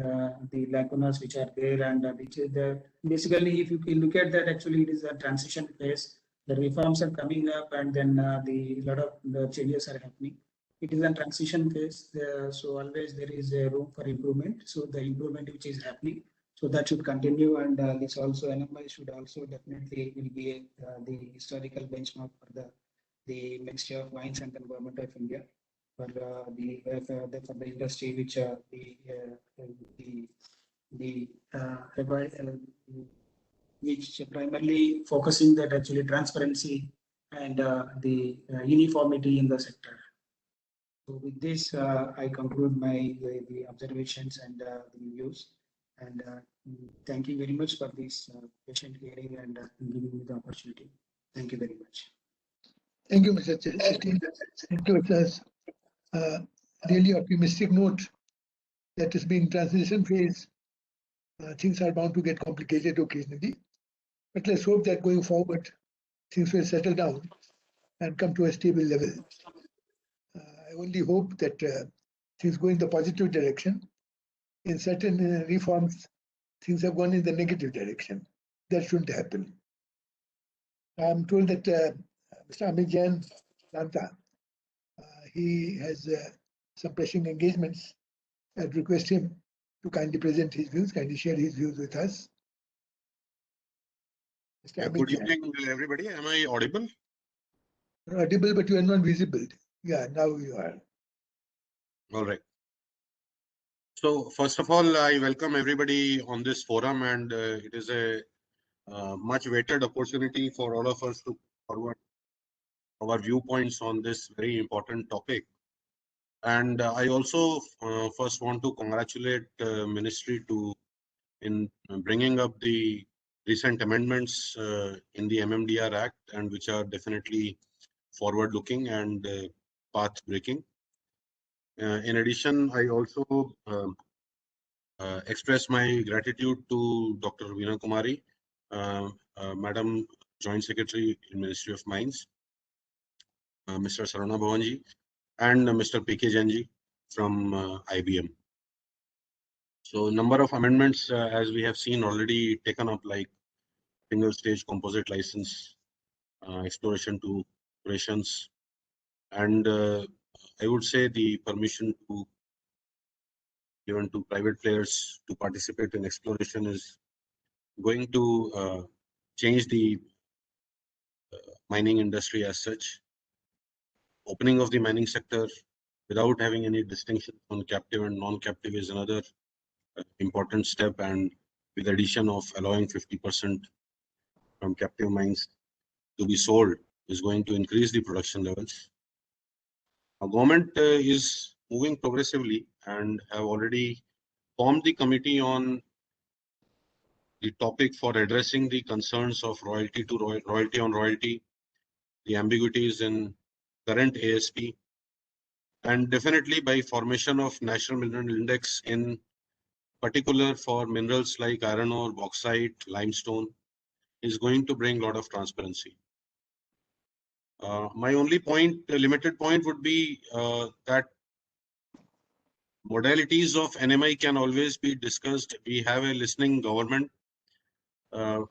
lacunas which are there, and which is there, basically if you look at that, actually it is a transition phase. The reforms are coming up, and then the lot of the changes are happening. It is a transition phase, so always there is a room for improvement. So the improvement which is happening, So that should continue, and this also NMI should also definitely will be the historical benchmark for the Ministry of Mines and the Government of India for the industry which which primarily focusing that actually transparency and the uniformity in the sector. So with this, I conclude my the observations and the views. And thank you very much for this patient hearing and giving me the opportunity. Thank you very much. Thank you, Mr. Shetty. It was really optimistic note that is being transition phase. Things are bound to get complicated occasionally, but let's hope that going forward, things will settle down and come to a stable level. I only hope that things go in the positive direction. In certain reforms, things have gone in the negative direction. That shouldn't happen. I'm told that Mr. Amit Jain, Lanta, he has some pressing engagements. I'd request him to kindly present his views, kindly share his views with us. Mr. Amit Good Jain. evening, everybody. Am I audible? You're audible, but you are not visible. Yeah, now you are. All right. So first of all, I welcome everybody on this forum, and it is a much awaited opportunity for all of us to forward our viewpoints on this very important topic. And I also first want to congratulate Ministry in bringing up the recent amendments in the MMDR Act, and which are definitely forward-looking and path-breaking. In addition, I also express my gratitude to Dr. Veena Kumari, Madam Joint Secretary in Ministry of Mines, Mr. Sarana Bhavanji, and Mr. P.K. Jainji from IBM. So, number of amendments, as we have seen, already taken up, like single-stage composite license, exploration to operations, and I would say the permission to given to private players to participate in exploration is going to change the mining industry as such. Opening of the mining sector without having any distinction on captive and non-captive is another important step, and with addition of allowing 50% from captive mines to be sold is going to increase the production levels. Our government is moving progressively and have already formed the committee on the topic for addressing the concerns of royalty to royalty on royalty, the ambiguities in current ASP, and definitely by formation of National Mineral Index in particular for minerals like iron ore, bauxite, limestone, is going to bring a lot of transparency. My only point, limited point, would be that modalities of NMI can always be discussed. We have a listening government. Only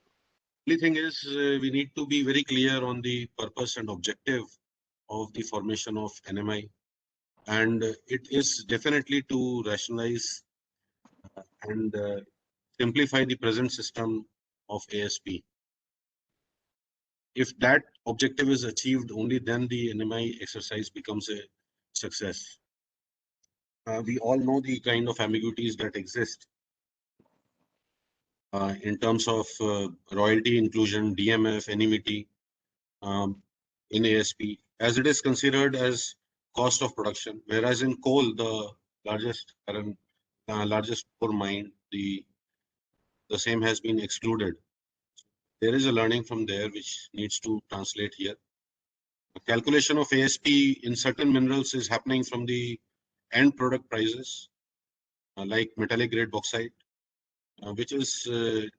thing is we need to be very clear on the purpose and objective of the formation of NMI, and it is definitely to rationalize and simplify the present system of ASP. If that objective is achieved, only then the NMI exercise becomes a success. We all know the kind of ambiguities that exist in terms of royalty inclusion, DMF, enmity in ASP, as it is considered as cost of production, whereas in coal, the largest ore mine, the same has been excluded. There is a learning from there which needs to translate here. The calculation of ASP in certain minerals is happening from the end product prices, like metallic grade bauxite, which is a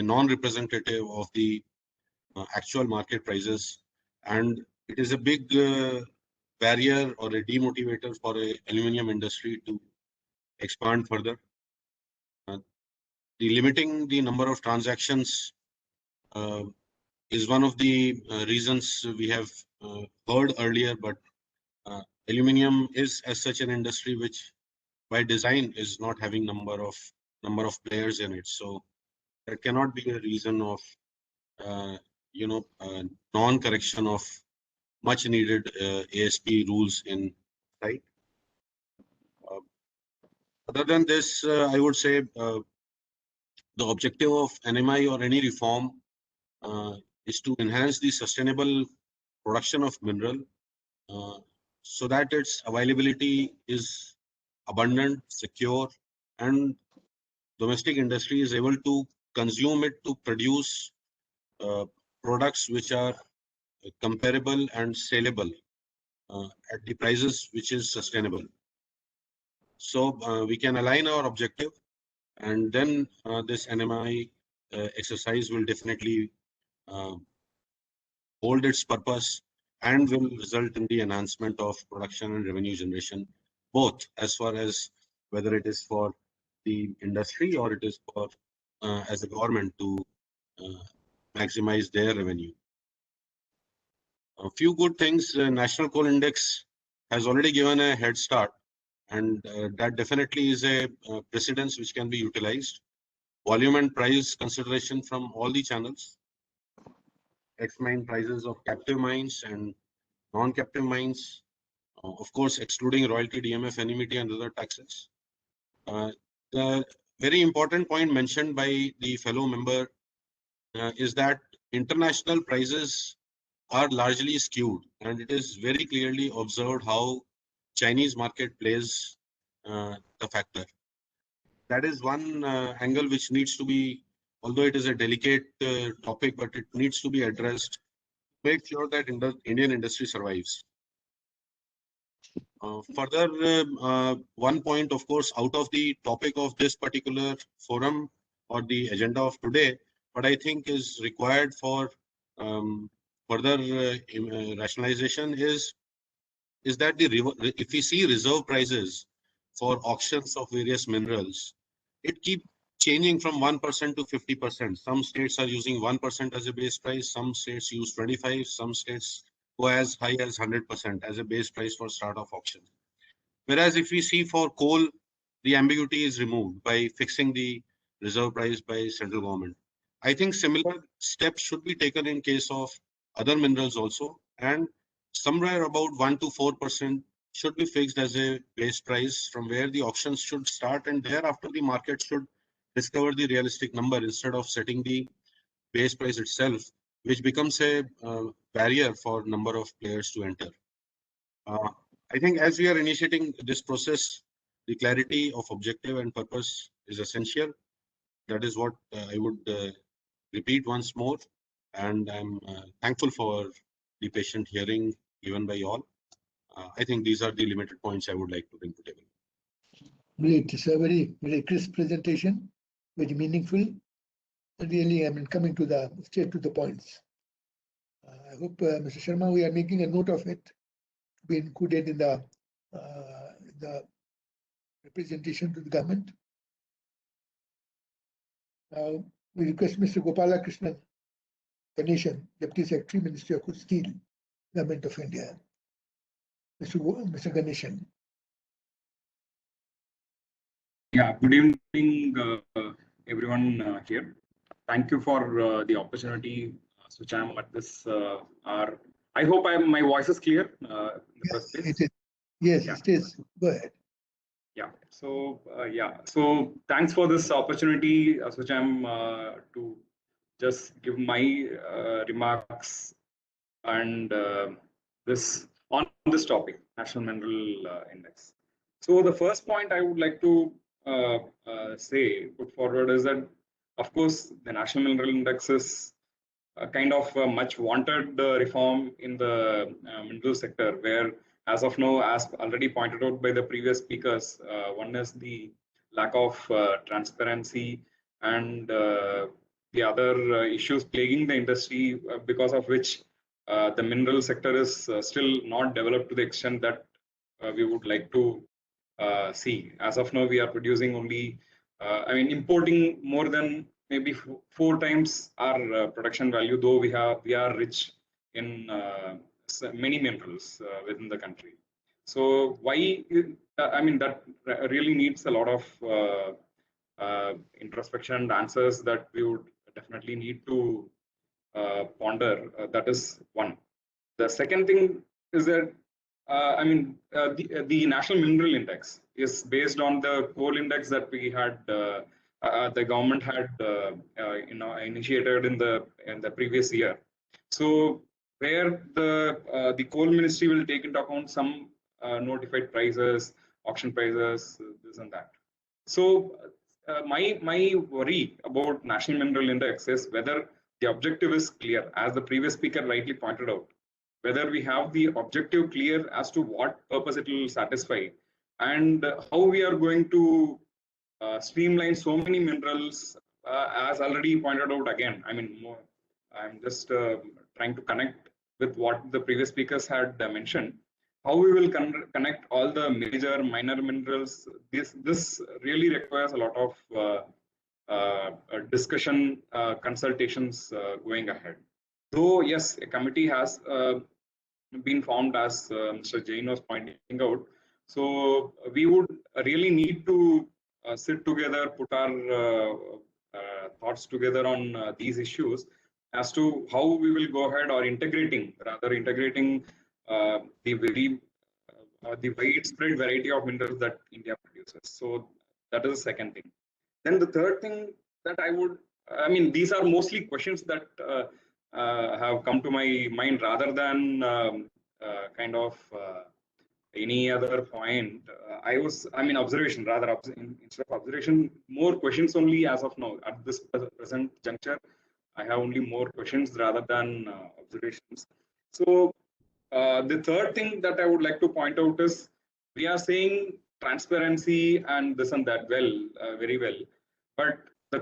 non-representative of the actual market prices, and it is a big barrier or a demotivator for a aluminium industry to expand further. The limiting the number of transactions is one of the reasons we have heard earlier, but aluminium is as such an industry which by design is not having number of number of players in it. So that cannot be a reason of non-correction of much needed ASP rules in sight. Other than this, I would say the objective of NMI or any reform is to enhance the sustainable production of mineral so that its availability is abundant, secure, and domestic industry is able to consume it to produce products which are comparable and saleable at the prices which is sustainable. So we can align our objective, and then this NMI exercise will definitely hold its purpose and will result in the enhancement of production and revenue generation, both as far as whether it is for the industry or it is for as a government to maximize their revenue. A few good things. National Coal Index has already given a head start, and that definitely is a precedence which can be utilized. Volume and price consideration from all the channels, ex-mine prices of captive mines and non-captive mines, of course, excluding royalty, DMF, NMET, and other taxes. The very important point mentioned by the fellow member is that international prices are largely skewed, and it is very clearly observed how Chinese market plays the factor. That is one angle which needs to be, although it is a delicate topic, but it needs to be addressed. Make sure that Indian industry survives. Further, one point, of course, out of the topic of this particular forum or the agenda of today, what I think is required for further rationalization is that if we see reserve prices for auctions of various minerals, it keeps changing from 1% to 50%. Some states are using 1% as a base price, some states use 25%, some states go as high as 100% as a base price for start of auction. Whereas if we see for coal, the ambiguity is removed by fixing the reserve price by central government. I think similar steps should be taken in case of other minerals also, and somewhere about 1 to 4% should be fixed as a base price from where the auctions should start, and thereafter the market should discover the realistic number instead of setting the base price itself, which becomes a barrier for number of players to enter. I think as we are initiating this process, the clarity of objective and purpose is essential. That is what I would repeat once more, and I'm thankful for the patient hearing given by all. I think these are the limited points I would like to bring to the table. Great. It's a very, very crisp presentation, very meaningful. Really, I mean, coming to the straight to the points. I hope, Mr. Sharma, we are making a note of it to be included in the representation to the government. Now, we request Mr. Gopala Krishnan Ganeshan, Deputy Secretary, Ministry of Steel, Government of India. Mr. Ganeshan. Yeah, good evening, everyone here. Thank you for the opportunity, Sucham, at this hour. I hope my voice is clear in the first place. It is. Yes, Yeah. it is. Go ahead. Yeah. So So thanks for this opportunity, Sucham, to just give my remarks and this on this topic, National Mineral Index. So the first point I would like to put forward is that, of course, the National Mineral Index is a kind of a much wanted reform in the mineral sector, where as of now, as already pointed out by the previous speakers, one is the lack of transparency and the other issues plaguing the industry, because of which the mineral sector is still not developed to the extent that we would like to see. As of now, we are producing only, importing more than maybe 4 times our production value, though we are rich in many minerals within the country. So why? That really needs a lot of introspection and answers that we would definitely need to ponder. That is one. The second thing is that the National Mineral Index is based on the coal index that we had. The government had initiated in the previous year. So where the coal ministry will take into account some notified prices, auction prices, this and that. So my worry about National Mineral Index is whether the objective is clear, as the previous speaker rightly pointed out, whether we have the objective clear as to what purpose it will satisfy, and how we are going to streamline so many minerals, as already pointed out again. I'm just trying to connect with what the previous speakers had mentioned. How we will connect all the major minor minerals. This really requires a lot of discussion, consultations going ahead. Though yes, a committee has been formed, as Mr. Jain was pointing out. So we would really need to sit together, put our thoughts together on these issues as to how we will go ahead, or integrating the widespread variety of minerals that India produces. So that is the second thing. Then the third thing that these are mostly questions that have come to my mind rather than any other point. Observation rather. Instead of observation, more questions only as of now. At this present juncture, I have only more questions rather than observations. So the third thing that I would like to point out is, we are saying transparency and this and that very well. But the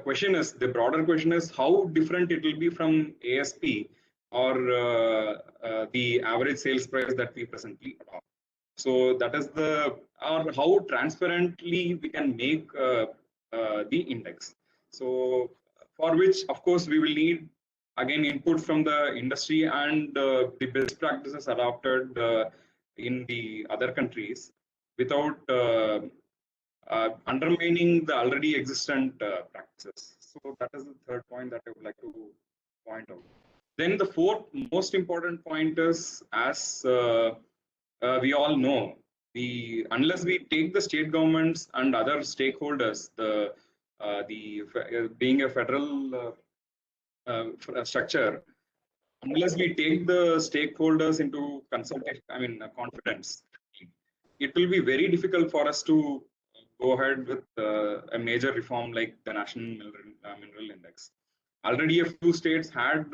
broader question is how different it will be from ASP or the average sales price that we presently adopt. So that is how transparently we can make the index. So for which, of course, we will need again input from the industry and the best practices adopted in the other countries, without undermining the already existent practices. So that is the third point that I would like to point out. Then the fourth most important point is, as we all know, unless we take the state governments and other stakeholders, being a federal structure, unless we take the stakeholders into consultation, confidence, it will be very difficult for us to go ahead with a major reform like the National Mineral Index. Already a few states had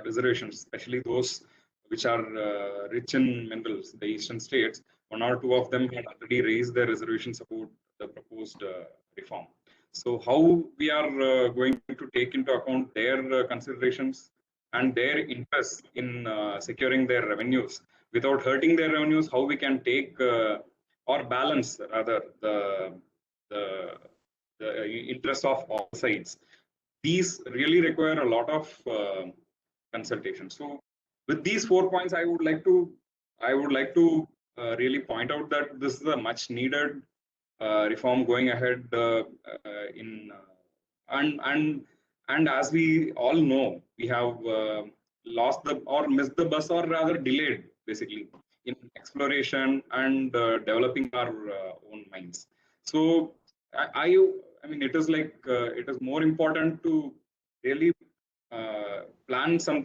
reservations, especially those which are rich in minerals, the eastern states. One or two of them had already raised their reservations about the proposed reform. So how we are going to take into account their considerations and their interest in securing their revenues without hurting their revenues, how we can take or balance rather the interest of all sides. These really require a lot of consultation. So with these 4 points, I would like to really point out that this is a much needed reform going ahead and as we all know, we have lost missed the bus, or rather delayed basically in exploration and developing our own mines. So it is it is more important to really plan some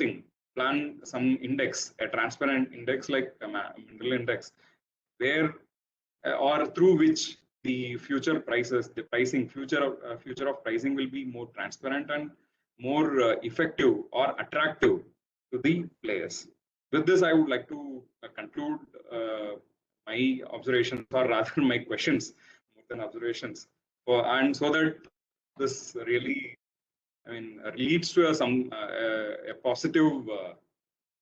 index, a transparent index like a mineral index, where or through which the future prices, future of pricing will be more transparent and more effective or attractive to the players. With this, I would like to conclude my observations, or rather my questions, more than observations, and so that this really, leads to a positive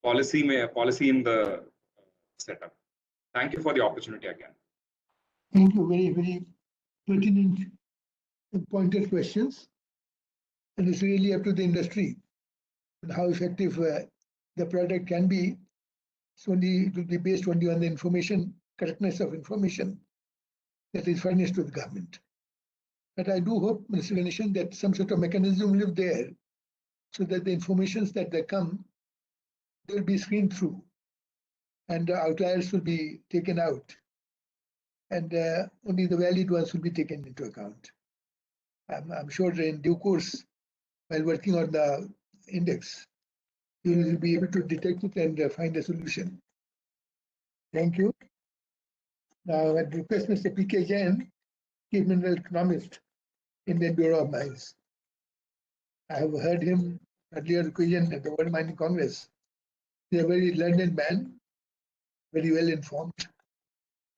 policy in the setup. Thank you for the opportunity again. Thank you. Very, very pertinent and pointed questions. And it's really up to the industry and how effective the product can be. It will be based only on the information, correctness of information that is furnished to the government. But I do hope, Mr. Ganeshan, that some sort of mechanism will be there so that the informations that they come, they will be screened through and the outliers will be taken out and only the valid ones will be taken into account. I'm sure in due course, while working on the index, you will be able to detect it and find a solution. Thank you. Now, I'd request Mr. P.K. Jain, Chief Mineral Economist, Indian Bureau of Mines. I have heard him earlier occasion at the World Mining Congress. He's a very learned man, very well informed,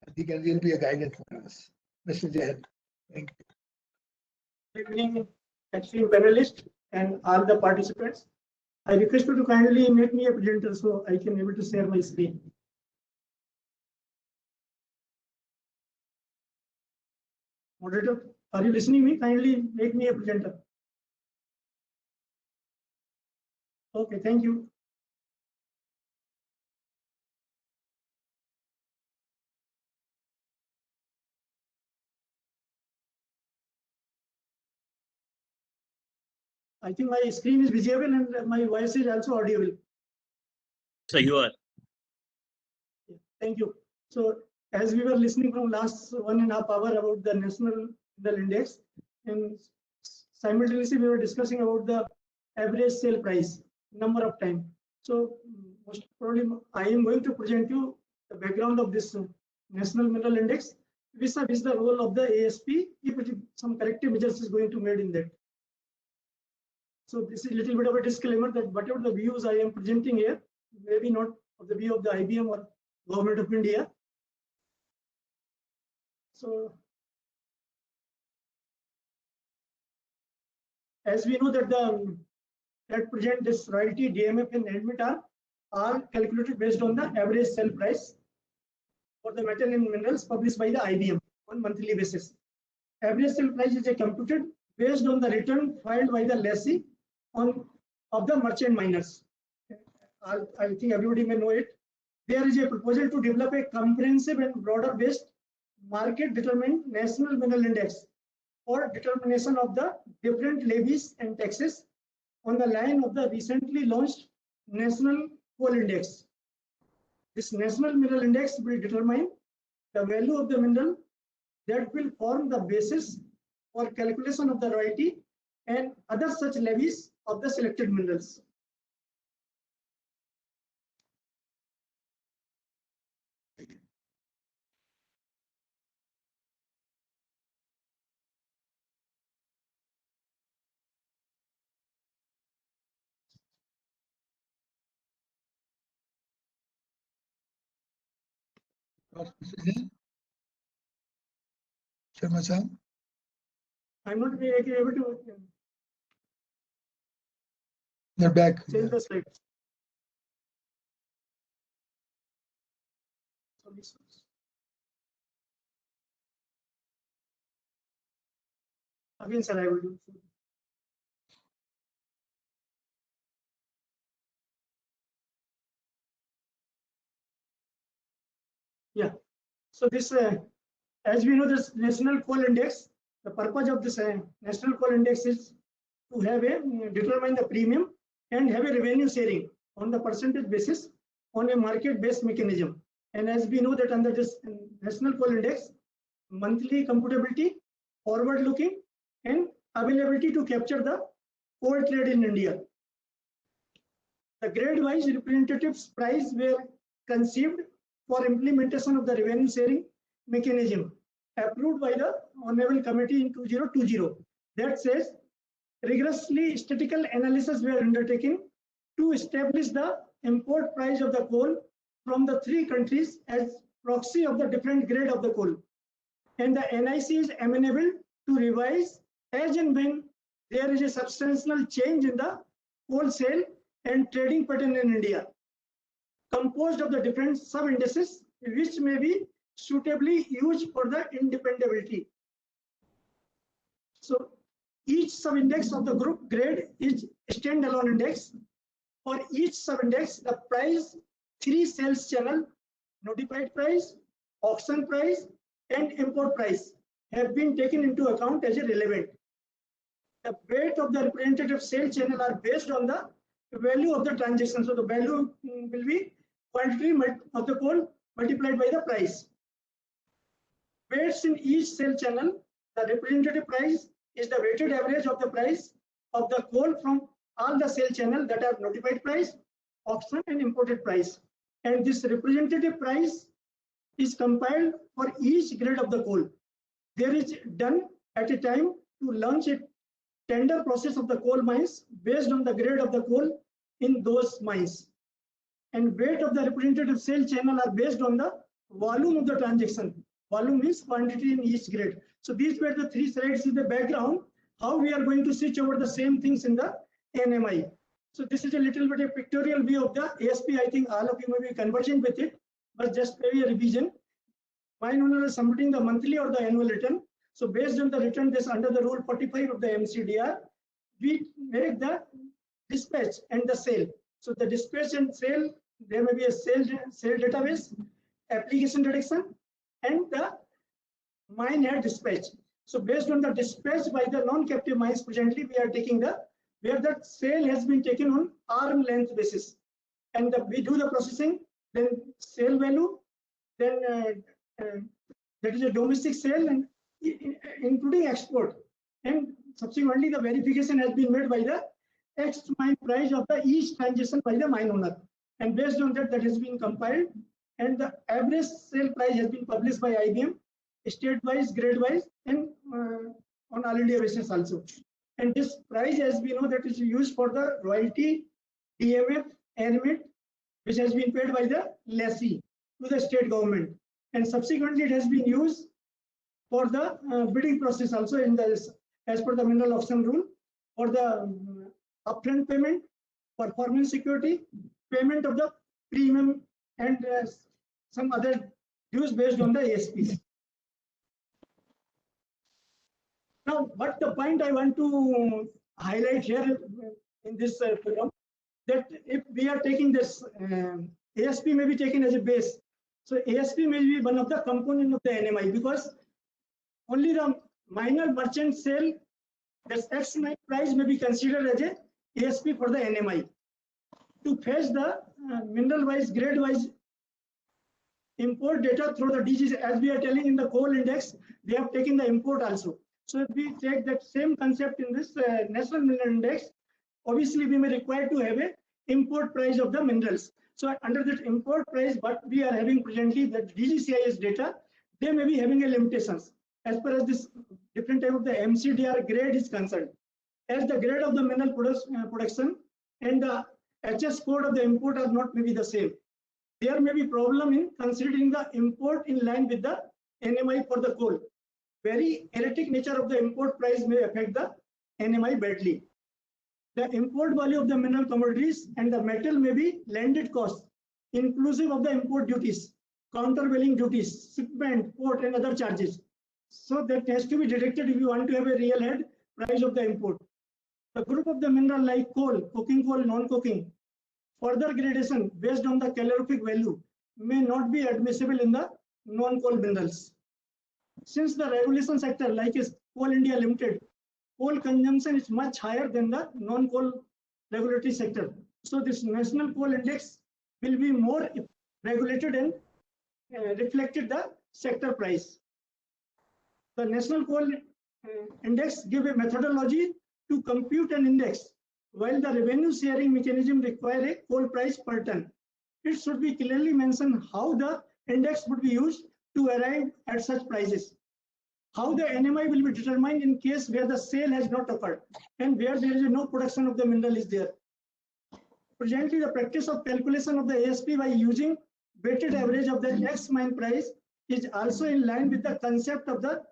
and he can really be a guidance for us. Mr. Jain, thank you. Good evening, esteemed panelists and all the participants. I request you to kindly make me a presenter so I can able to share my screen. Moderator, are you listening me? Kindly make me a presenter. Okay, thank you. I think my screen is visible and my voice is also audible. So you are. Thank you. So as we were listening from last 1.5 hours about the National Mineral Index, and simultaneously we were discussing about the average sale price number of time. So most probably I am going to present you the background of this National Mineral Index, vis-a-vis the role of the ASP, if some corrective measures is going to be made in that. So this is a little bit of a disclaimer that whatever the views I am presenting here, maybe not of the view of the IBM or Government of India. So as we know that at present this royalty, DMF and admit are calculated based on the average sale price for the metal and minerals published by the IBM on monthly basis. Average sale price is computed based on the return filed by the lessee of the merchant miners. I think everybody may know it. There is a proposal to develop a comprehensive and broader based market determined National Mineral Index for determination of the different levies and taxes on the line of the recently launched National Coal Index. This National Mineral Index will determine the value of the mineral that will form the basis for calculation of the royalty and other such levies of the selected minerals. Sharma sir. I'm not able to You're back. change the slide. Again, sir, I will do. Yeah. So this, as we know, this National Coal Index, the purpose of this National Coal Index is to have a determine the premium and have a revenue sharing on the percentage basis on a market-based mechanism. And as we know that under this National Coal Index, monthly computability, forward-looking, and availability to capture the coal trade in India. The grade-wise representatives price were conceived for implementation of the revenue sharing mechanism approved by the Honorable Committee in 2020. That says rigorously statistical analysis were undertaken to establish the import price of the coal from the 3 countries as proxy of the different grade of the coal. And the NIC is amenable to revise as and when there is a substantial change in the wholesale and trading pattern in India, composed of the different sub-indices which may be suitably used for the independability. So each sub-index of the group grade is a standalone index. For each sub-index, the price 3 sales channel, notified price, auction price, and import price have been taken into account as relevant. The weight of the representative sale channel are based on the value of the transaction. So the value will be quantity of the coal multiplied by the price. Weights in each sale channel, the representative price is the weighted average of the price of the coal from all the sale channel that are notified price, auction and imported price. And this representative price is compiled for each grade of the coal. There is done at a time to launch a tender process of the coal mines based on the grade of the coal in those mines. And weight of the representative sale channel are based on the volume of the transaction. Volume means quantity in each grade. So these were the three slides in the background, how we are going to switch over the same things in the NMI. So this is a little bit a pictorial view of the ASP. I think all of you may be convergent with it, but just maybe a revision. Mine owner is submitting the monthly or the annual return. So based on the return, this under the rule 45 of the MCDR, we make the dispatch and the sale. So the dispatch and sale, there may be a sale database, application detection, and the mine head dispatch. So based on the dispatch by the non-captive mines, presently we are taking the where that sale has been taken on arm length basis, and we do the processing, then sale value, then that is a domestic sale and including export, and subsequently the verification has been made by the X mine price of the each transaction by the mine owner, and based on that has been compiled, and the average sale price has been published by IBM, state wise, grade wise, and on all India basis also. And this price, as we know, that is used for the royalty, DMF, NMIT, which has been paid by the lessee to the state government, and subsequently it has been used for the bidding process also in the as per the mineral auction rule for the upfront payment, performance security, payment of the premium, and some other dues based on the ASPs. Now, what the point I want to highlight here in this program, that if we are taking this ASP may be taken as a base. So ASP may be one of the component of the NMI, because only the minor merchant sale, that's X mine price, may be considered as a ASP for the NMI. To fetch the mineral wise, grade wise import data through the DGC, as we are telling in the coal index, they have taken the import also. So if we take that same concept in this national mineral index, obviously we may require to have a import price of the minerals. So under that import price, what we are having presently, that DGCIS data, they may be having a limitations as far as this different type of the MCDR grade is concerned. As the grade of the mineral production and the HS code of the import are not maybe the same. There may be problem in considering the import in line with the NMI for the coal. Very erratic nature of the import price may affect the NMI badly. The import value of the mineral commodities and the metal may be landed cost, inclusive of the import duties, countervailing duties, shipment, port, and other charges. So that has to be deducted if you want to have a real head price of the import. The group of the mineral like coal, coking coal, non-coking, further gradation based on the calorific value may not be admissible in the non-coal minerals. Since the regulation sector, like is Coal India Limited, coal consumption is much higher than the non-coal regulatory sector. So this national coal index will be more regulated and reflected the sector price. The national coal index give a methodology to compute an index, while the revenue sharing mechanism require a coal price per ton. It should be clearly mentioned how the index would be used to arrive at such prices. How the NMI will be determined in case where the sale has not occurred and where there is no production of the mineral is there. Presently, the practice of calculation of the ASP by using weighted average of the X mine price is also in line with the concept of the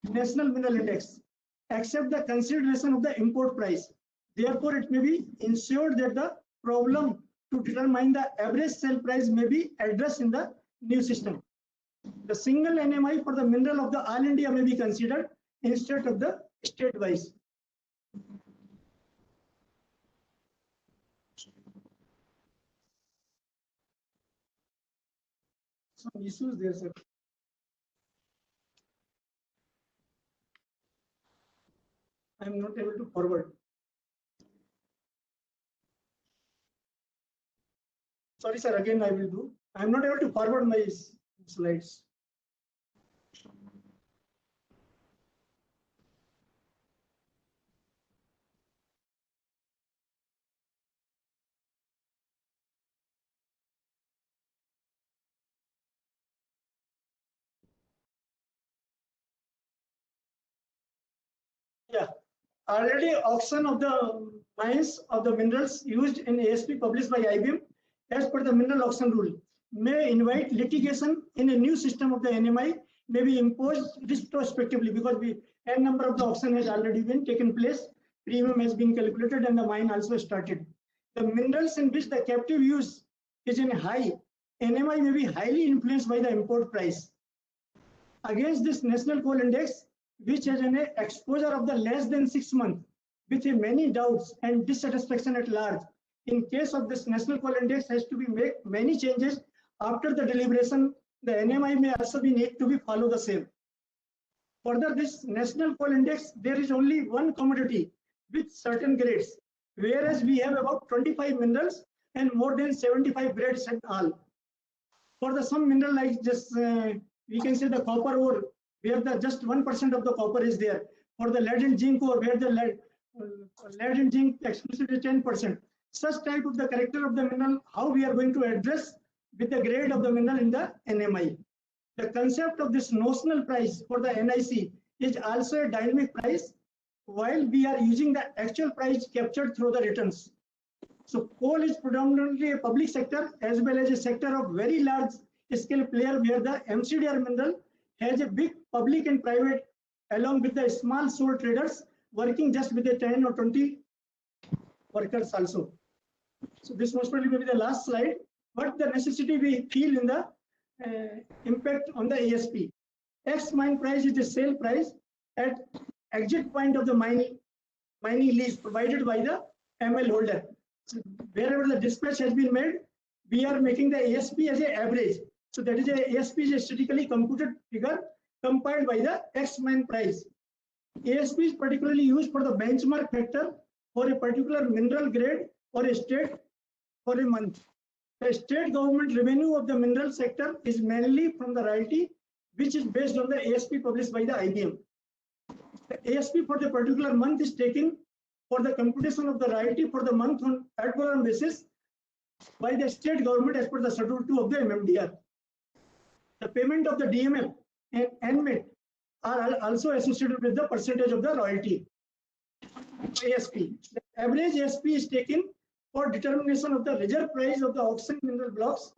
National Mineral Index, except the consideration of the import price. Therefore, it may be ensured that the problem to determine the average sale price may be addressed in the new system. The single NMI for the mineral of the all India may be considered instead of the state wise. Some issues there, sir. I'm not able to forward. Sorry, sir, again I will do. I'm not able to forward my slides. Yeah, already auction of the mines of the minerals used in ASP published by IBM as per the mineral auction rule may invite litigation in a new system of the NMI may be imposed retrospectively because n number of the auction has already been taken place, premium has been calculated and the mine also started. The minerals in which the captive use is in high, NMI may be highly influenced by the import price. Against this national coal index, which has an exposure of the less than 6 months, with many doubts and dissatisfaction at large. In case of this national coal index has to be make many changes after the deliberation, the NMI may also be need to be follow the same. Further, this national coal index, there is only one commodity with certain grades, whereas we have about 25 minerals and more than 75 grades and all. For the some mineral like just we can say the copper ore, where the just 1% of the copper is there. For the lead and zinc ore, where the lead and zinc exclusively 10%. Such type of the character of the mineral, how we are going to address with the grade of the mineral in the NMI. The concept of this notional price for the NIC is also a dynamic price, while we are using the actual price captured through the returns. So coal is predominantly a public sector as well as a sector of very large scale player, where the MCDR mineral has a big public and private along with the small sole traders working just with the 10 or 20 workers also. So this most probably may be the last slide. What the necessity we feel in the impact on the ASP. X mine price is the sale price at exit point of the mining lease provided by the ML holder. So wherever the dispatch has been made, we are making the ASP as an average. So that is a ASP is a statically computed figure compiled by the X mine price. ASP is particularly used for the benchmark factor for a particular mineral grade or a state for a month. The state government revenue of the mineral sector is mainly from the royalty, which is based on the ASP published by the IBM. The ASP for the particular month is taken for the computation of the royalty for the month on ad valorem basis by the state government as per the Schedule 2 of the MMDR. The payment of the DMF and NMET are also associated with the percentage of the royalty. ASP. The average ASP is taken for determination of the reserve price of the auction mineral blocks.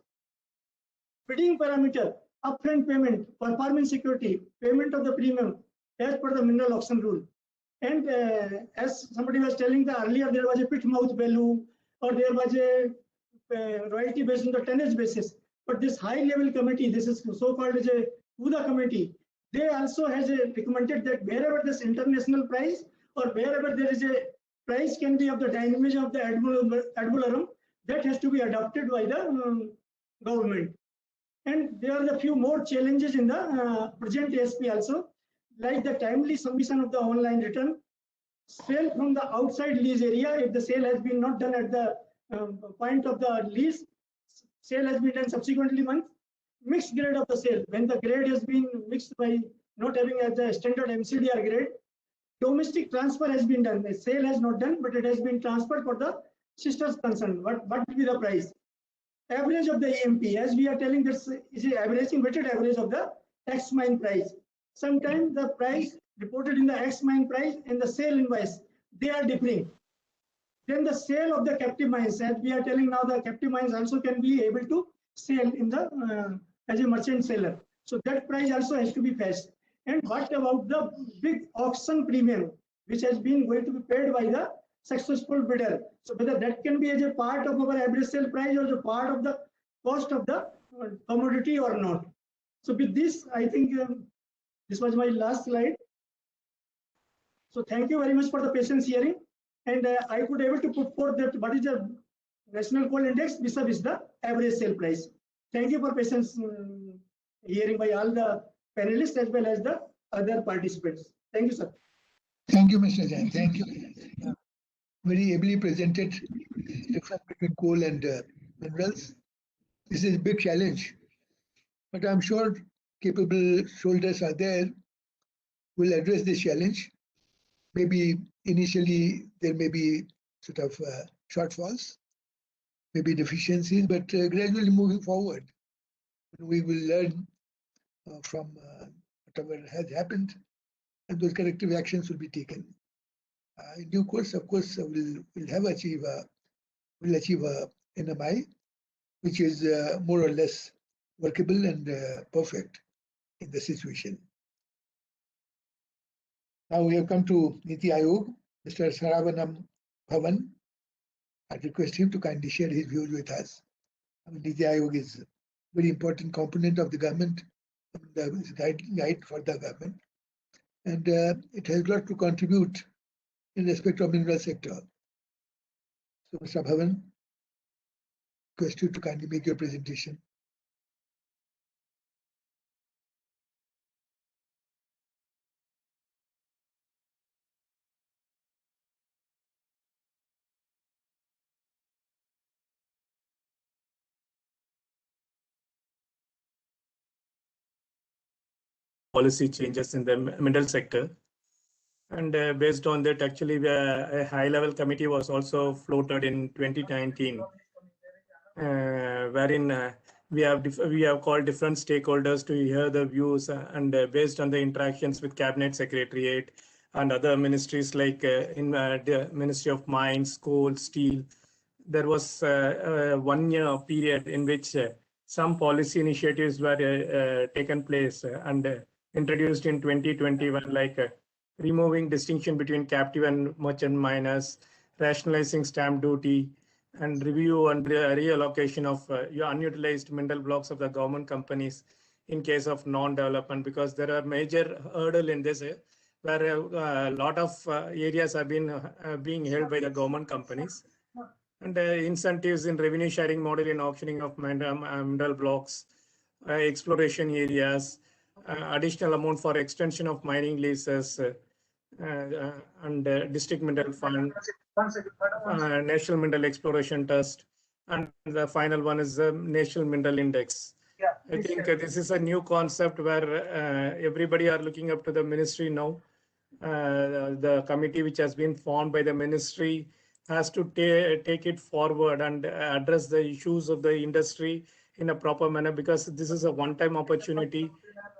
Bidding parameter, upfront payment, performance security, payment of the premium as per the mineral auction rule. And as somebody was telling that earlier, there was a pit mouth value or there was a royalty based on the tonnage basis. But this high level committee, this is so called as a UDA committee, they also has recommended that wherever this international price or wherever there is a price can be of the dynamism of the ad valorem, that has to be adopted by the government. And there are a few more challenges in the present ASP also, like the timely submission of the online return, sale from the outside lease area if the sale has been not done at the point of the lease, sale has been done subsequently month, mixed grade of the sale, when the grade has been mixed by not having as a standard MCDR grade, domestic transfer has been done, the sale has not done, but it has been transferred for the sisters concerned. What will be the price? Average of the EMP, as we are telling, this is a averaging weighted average of the X mine price. Sometimes the price reported in the X mine price and the sale invoice, they are differing. Then the sale of the captive mines, as we are telling now, the captive mines also can be able to sell in the as a merchant seller. So that price also has to be fetched. And what about the big auction premium, which has been going to be paid by the successful bidder? So whether that can be as a part of our average sale price or as a part of the cost of the commodity or not. So with this, I think this was my last slide. So thank you very much for the patience hearing. And I could able to put forth that what is the national coal index vis-a-vis the average sale price. Thank you for patience hearing by all the panelists as well as the other participants. Thank you, sir. Thank you, Mr. Jain. Thank you. Very ably presented difference between coal and minerals. This is a big challenge, but I'm sure capable shoulders are there who will address this challenge. Maybe initially there may be sort of shortfalls, maybe deficiencies, but gradually moving forward, we will learn from whatever has happened, and those corrective actions will be taken. In due course, of course, we'll achieve a NMI, which is more or less workable and perfect in the situation. Now we have come to Niti Aayog, Mr. Saravanan Bhavan. I request him to kindly share his views with us. Niti Aayog is a very important component of the government, the guide for the government, and it has a lot to contribute in respect of mineral sector. So, Mr. Bhavan, request you to kindly make your presentation. Policy changes in the mineral sector. And based on that, actually, a high-level committee was also floated in 2019, wherein we have called different stakeholders to hear the views, and based on the interactions with Cabinet Secretariat and other ministries like in the Ministry of Mines, Coal, Steel, there was a 1 year period in which some policy initiatives were taken place and introduced in 2021, like removing distinction between captive and merchant miners, rationalizing stamp duty, and review and reallocation of unutilized mineral blocks of the government companies in case of non-development, because there are major hurdle in this where a lot of areas have been being held by the government companies, and incentives in revenue sharing model in auctioning of mineral blocks, exploration areas, additional amount for extension of mining leases, and district mineral fund, national mineral exploration trust, and the final one is the national mineral index. I think this is a new concept where everybody are looking up to the ministry now. The committee which has been formed by the ministry has to take it forward and address the issues of the industry in a proper manner, because this is a one-time opportunity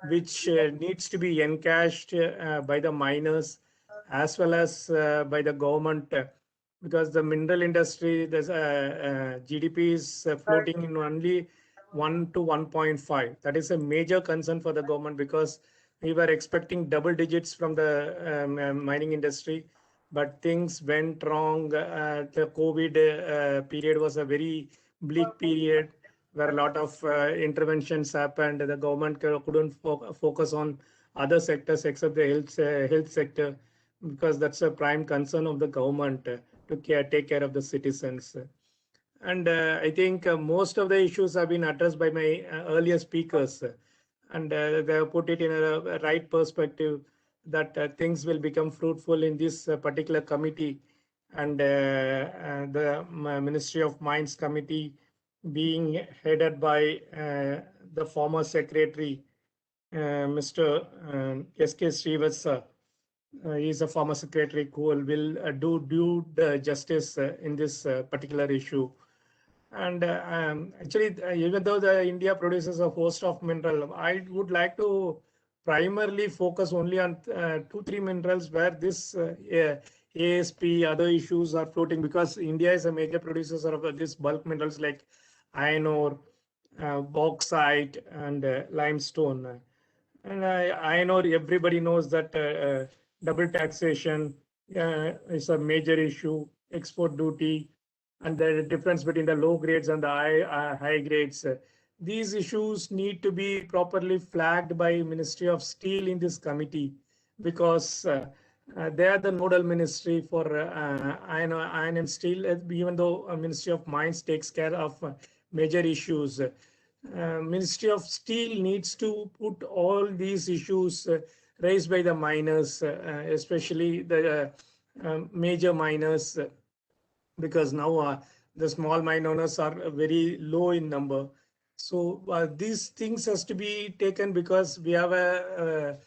which needs to be encashed by the miners as well as by the government, because the mineral industry, there's GDP is floating in only 1 to 1.5. That is a major concern for the government, because we were expecting double digits from the mining industry, but things went wrong. The COVID period was a very bleak period where a lot of interventions happened. The government couldn't focus on other sectors except the health sector, because that's a prime concern of the government to take care of the citizens. And I think most of the issues have been addressed by my earlier speakers, and they have put it in a right perspective that things will become fruitful in this particular committee, and the Ministry of Mines committee being headed by the former secretary, Mr. S.K. Srivastava. He is a former secretary who will do justice in this particular issue. And actually, even though the India produces a host of mineral, I would like to primarily focus only on 2-3 minerals where this ASP, other issues are floating, because India is a major producer of these bulk minerals like iron ore, bauxite, and limestone. And iron ore, everybody knows that double taxation is a major issue, export duty, and the difference between the low grades and the high grades. These issues need to be properly flagged by Ministry of Steel in this committee, because they are the nodal ministry for iron and steel, even though Ministry of Mines takes care of major issues. Ministry of Steel needs to put all these issues raised by the miners, especially the major miners, because now the small mine owners are very low in number. So these things has to be taken because we have a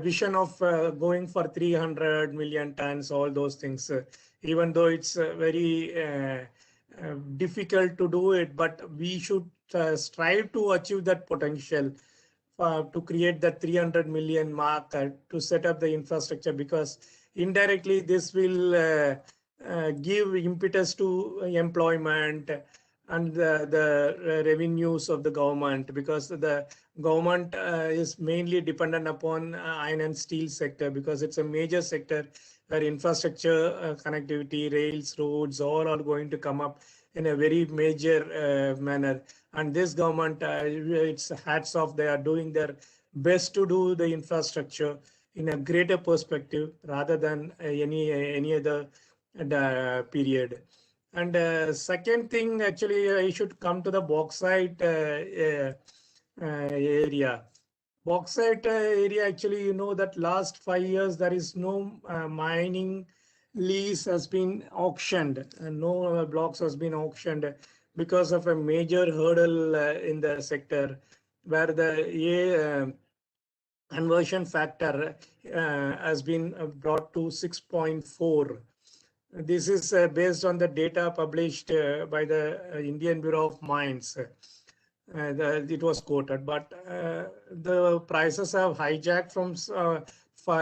vision of going for 300 million tons, all those things, even though it's very difficult to do it, but we should strive to achieve that potential to create that 300 million mark to set up the infrastructure, because indirectly this will give impetus to employment and the revenues of the government, because the government is mainly dependent upon iron and steel sector, because it's a major sector where infrastructure, connectivity, rails, roads, all are going to come up in a very major manner. And this government, it's hats off, they are doing their best to do the infrastructure in a greater perspective rather than any other period. And second thing, actually, I should come to the bauxite area. Bauxite area, actually, you know that last 5 years, there is no mining lease has been auctioned, and no blocks has been auctioned because of a major hurdle in the sector, where the conversion factor has been brought to 6.4. This is based on the data published by the Indian Bureau of Mines. It was quoted, but the prices have hijacked from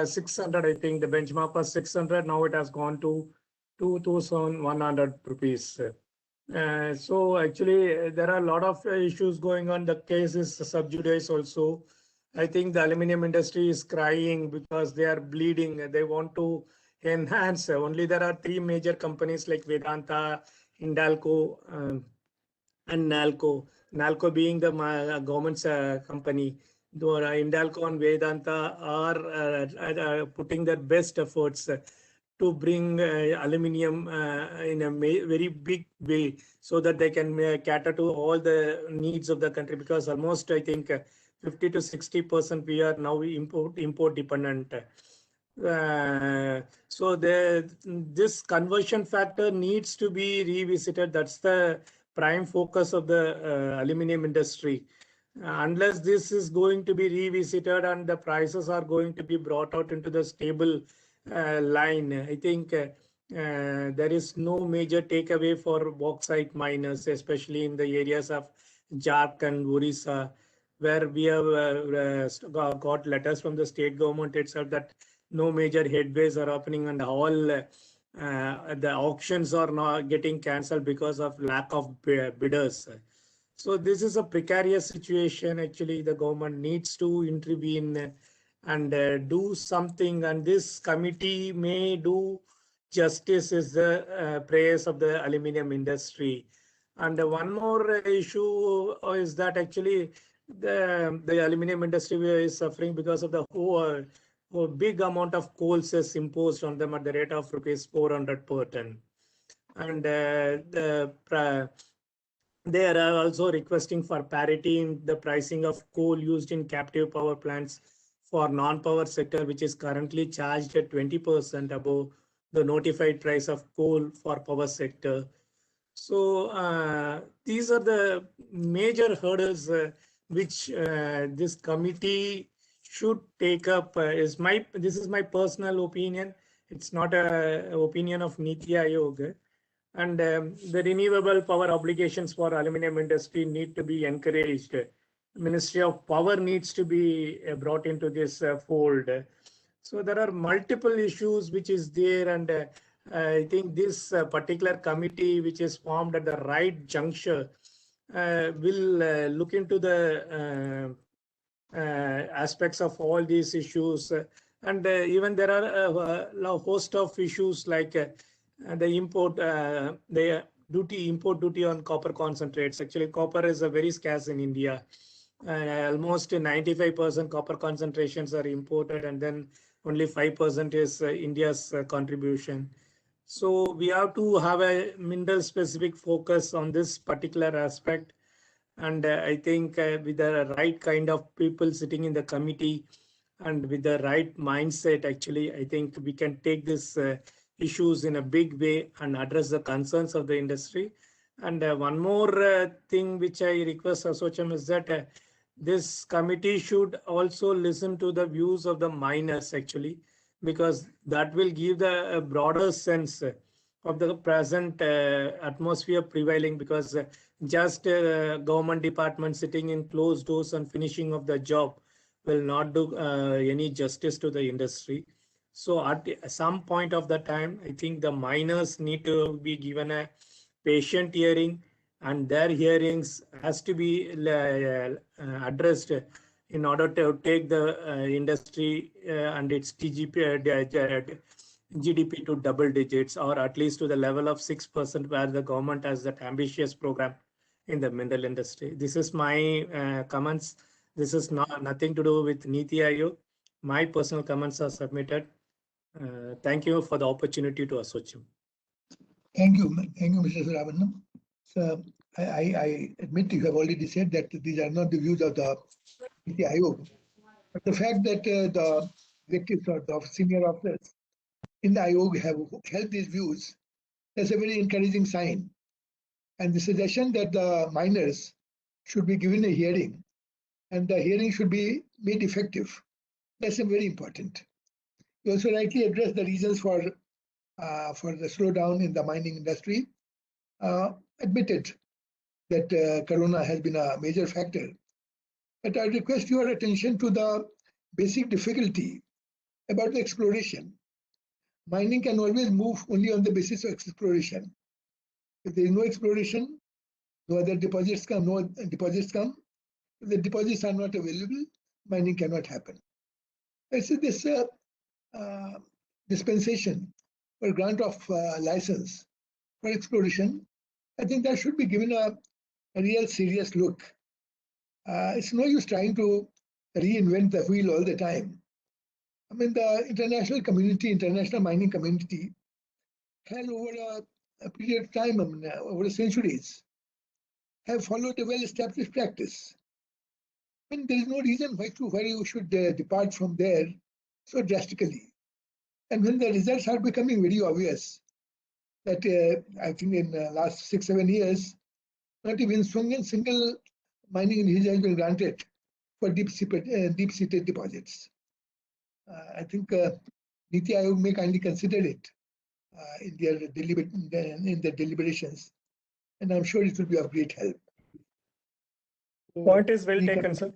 600. I think the benchmark was 600. Now it has gone to 2,100 rupees. So actually, there are a lot of issues going on. The case is sub judice also. I think the aluminum industry is crying because they are bleeding. They want to enhance. Only there are 3 major companies like Vedanta, Hindalco, and Nalco. Nalco being the government's company. Though Hindalco and Vedanta are putting their best efforts to bring aluminium in a very big way, so that they can cater to all the needs of the country, because almost, I think, 50 to 60% we are now import dependent. So this conversion factor needs to be revisited. That's the prime focus of the aluminum industry. Unless this is going to be revisited and the prices are going to be brought out into the stable line, I think there is no major takeaway for bauxite miners, especially in the areas of Jharkhand, Orissa, where we have got letters from the state government itself that no major headways are happening, and all the auctions are not getting cancelled because of lack of bidders. So this is a precarious situation. Actually, the government needs to intervene and do something, and this committee may do justice, is the prayers of the aluminum industry. And one more issue is that actually the aluminum industry is suffering because of the whole big amount of coals is imposed on them at the rate of rupees 400 per ton. And they are also requesting for parity in the pricing of coal used in captive power plants for non-power sector, which is currently charged at 20% above the notified price of coal for power sector. So these are the major hurdles which this committee should take up. This is my personal opinion. It's not an opinion of Niti Aayog. And the renewable power obligations for aluminum industry need to be encouraged. Ministry of Power needs to be brought into this fold. So there are multiple issues which is there, and I think this particular committee, which is formed at the right juncture, will look into the aspects of all these issues. And even there are a host of issues like the import duty on copper concentrates. Actually, copper is very scarce in India. Almost 95% copper concentrations are imported, and then only 5% is India's contribution. So we have to have a mineral specific focus on this particular aspect. And I think with the right kind of people sitting in the committee, and with the right mindset, actually, I think we can take these issues in a big way and address the concerns of the industry. And one more thing which I request Assocham is that this committee should also listen to the views of the miners, actually, because that will give the broader sense of the present atmosphere prevailing, because just government department sitting in closed doors and finishing of the job will not do any justice to the industry. So at some point of the time, I think the miners need to be given a patient hearing, and their hearings has to be addressed in order to take the industry and its GDP to double digits, or at least to the level of 6%, where the government has that ambitious program in the mineral industry. This is my comments. This is nothing to do with Niti Aayog. My personal comments are submitted. Thank you for the opportunity to Assocham. Thank you, Mr. Suravanam. So I admit you have already said that these are not the views of the Niti Aayog, but the fact that the executives or the senior officers in the Aayog have held these views, that's a very encouraging sign. And the suggestion that the miners should be given a hearing and the hearing should be made effective, that's very important. You also rightly addressed the reasons for the slowdown in the mining industry. Admitted that Corona has been a major factor. But I request your attention to the basic difficulty about the exploration. Mining can always move only on the basis of exploration. If there is no exploration, no other deposits come, If the deposits are not available, mining cannot happen. I say this dispensation or grant of license for exploration, I think that should be given a real serious look. It's no use trying to reinvent the wheel all the time. I mean, the international mining community has over a period of time, over centuries, have followed a well-established practice. And there is no reason why you should depart from there so drastically. And when the results are becoming very obvious, that I think in the last 6-7 years, not even single mining lease has been granted for deep-seated deposits. I think Niti Aayog may kindly consider it in their deliberations, and I'm sure it will be of great help. Point is well taken, sir.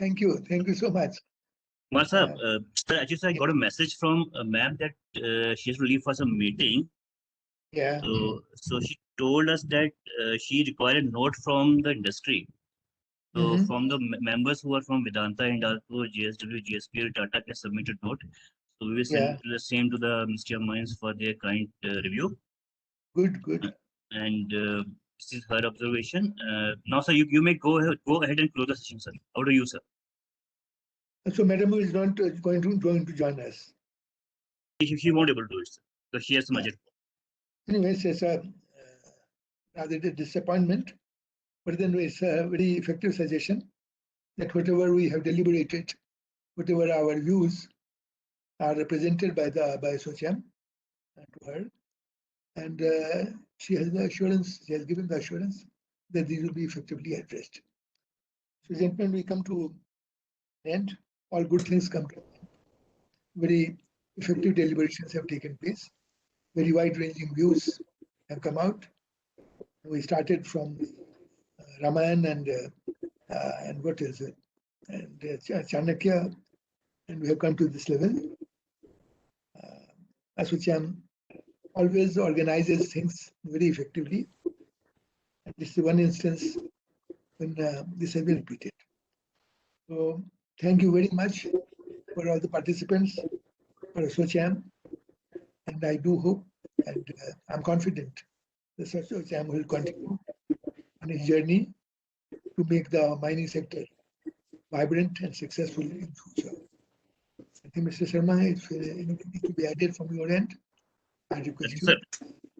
Thank you so much. Sir, actually, sir, I got a message from a ma'am that she has to leave for some meeting. Yeah. So she told us that she required a note from the industry. So from the members who are from Vedanta, Hindalco, JSW, GSP, Tata can submit a note. So we will send the same to the Ministry of Mines for their kind review. Good. And this is her observation. Now, sir, you may go ahead and close the session, sir. How do you, sir? So, Madam is not going to join us. She won't be able to do it, sir, because she has some budget. Anyways, it's a rather disappointment, but then it's a very effective suggestion that whatever we have deliberated, whatever our views are represented by Assocham to her, and she has given the assurance that these will be effectively addressed. So, gentlemen, we come to an end. All good things come to an end. Very effective deliberations have taken place. Very wide-ranging views have come out. We started from Ramayana and what is it, and Chanakya, and we have come to this level. Assocham always organizes things very effectively. And this is the one instance when this has been repeated. So thank you very much for all the participants, for Assocham, and I do hope and I'm confident that Assocham will continue on his journey to make the mining sector vibrant and successful in future. I think, Mr. Sharma, if anything to be added from your end, I request you. Sir.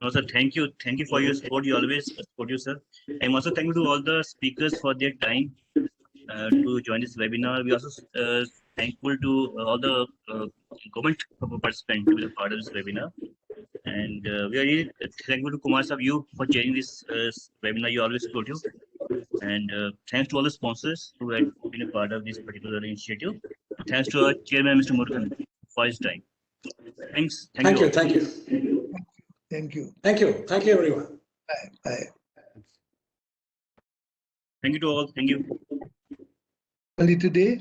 No, sir, thank you for your support. You always support you, sir. I'm also thankful to all the speakers for their time to join this webinar. We also thankful to all the government participants to be a part of this webinar. And we are really thankful to Kumar Sahab, you for chairing this webinar. You always supportive. And thanks to all the sponsors who had been a part of this particular initiative. Thanks to our chairman, Mr. Murugan, for his time. Thanks. Thank you. Thank you. Thank you, everyone. Bye. Bye. Thank you to all. Thank you. Only today.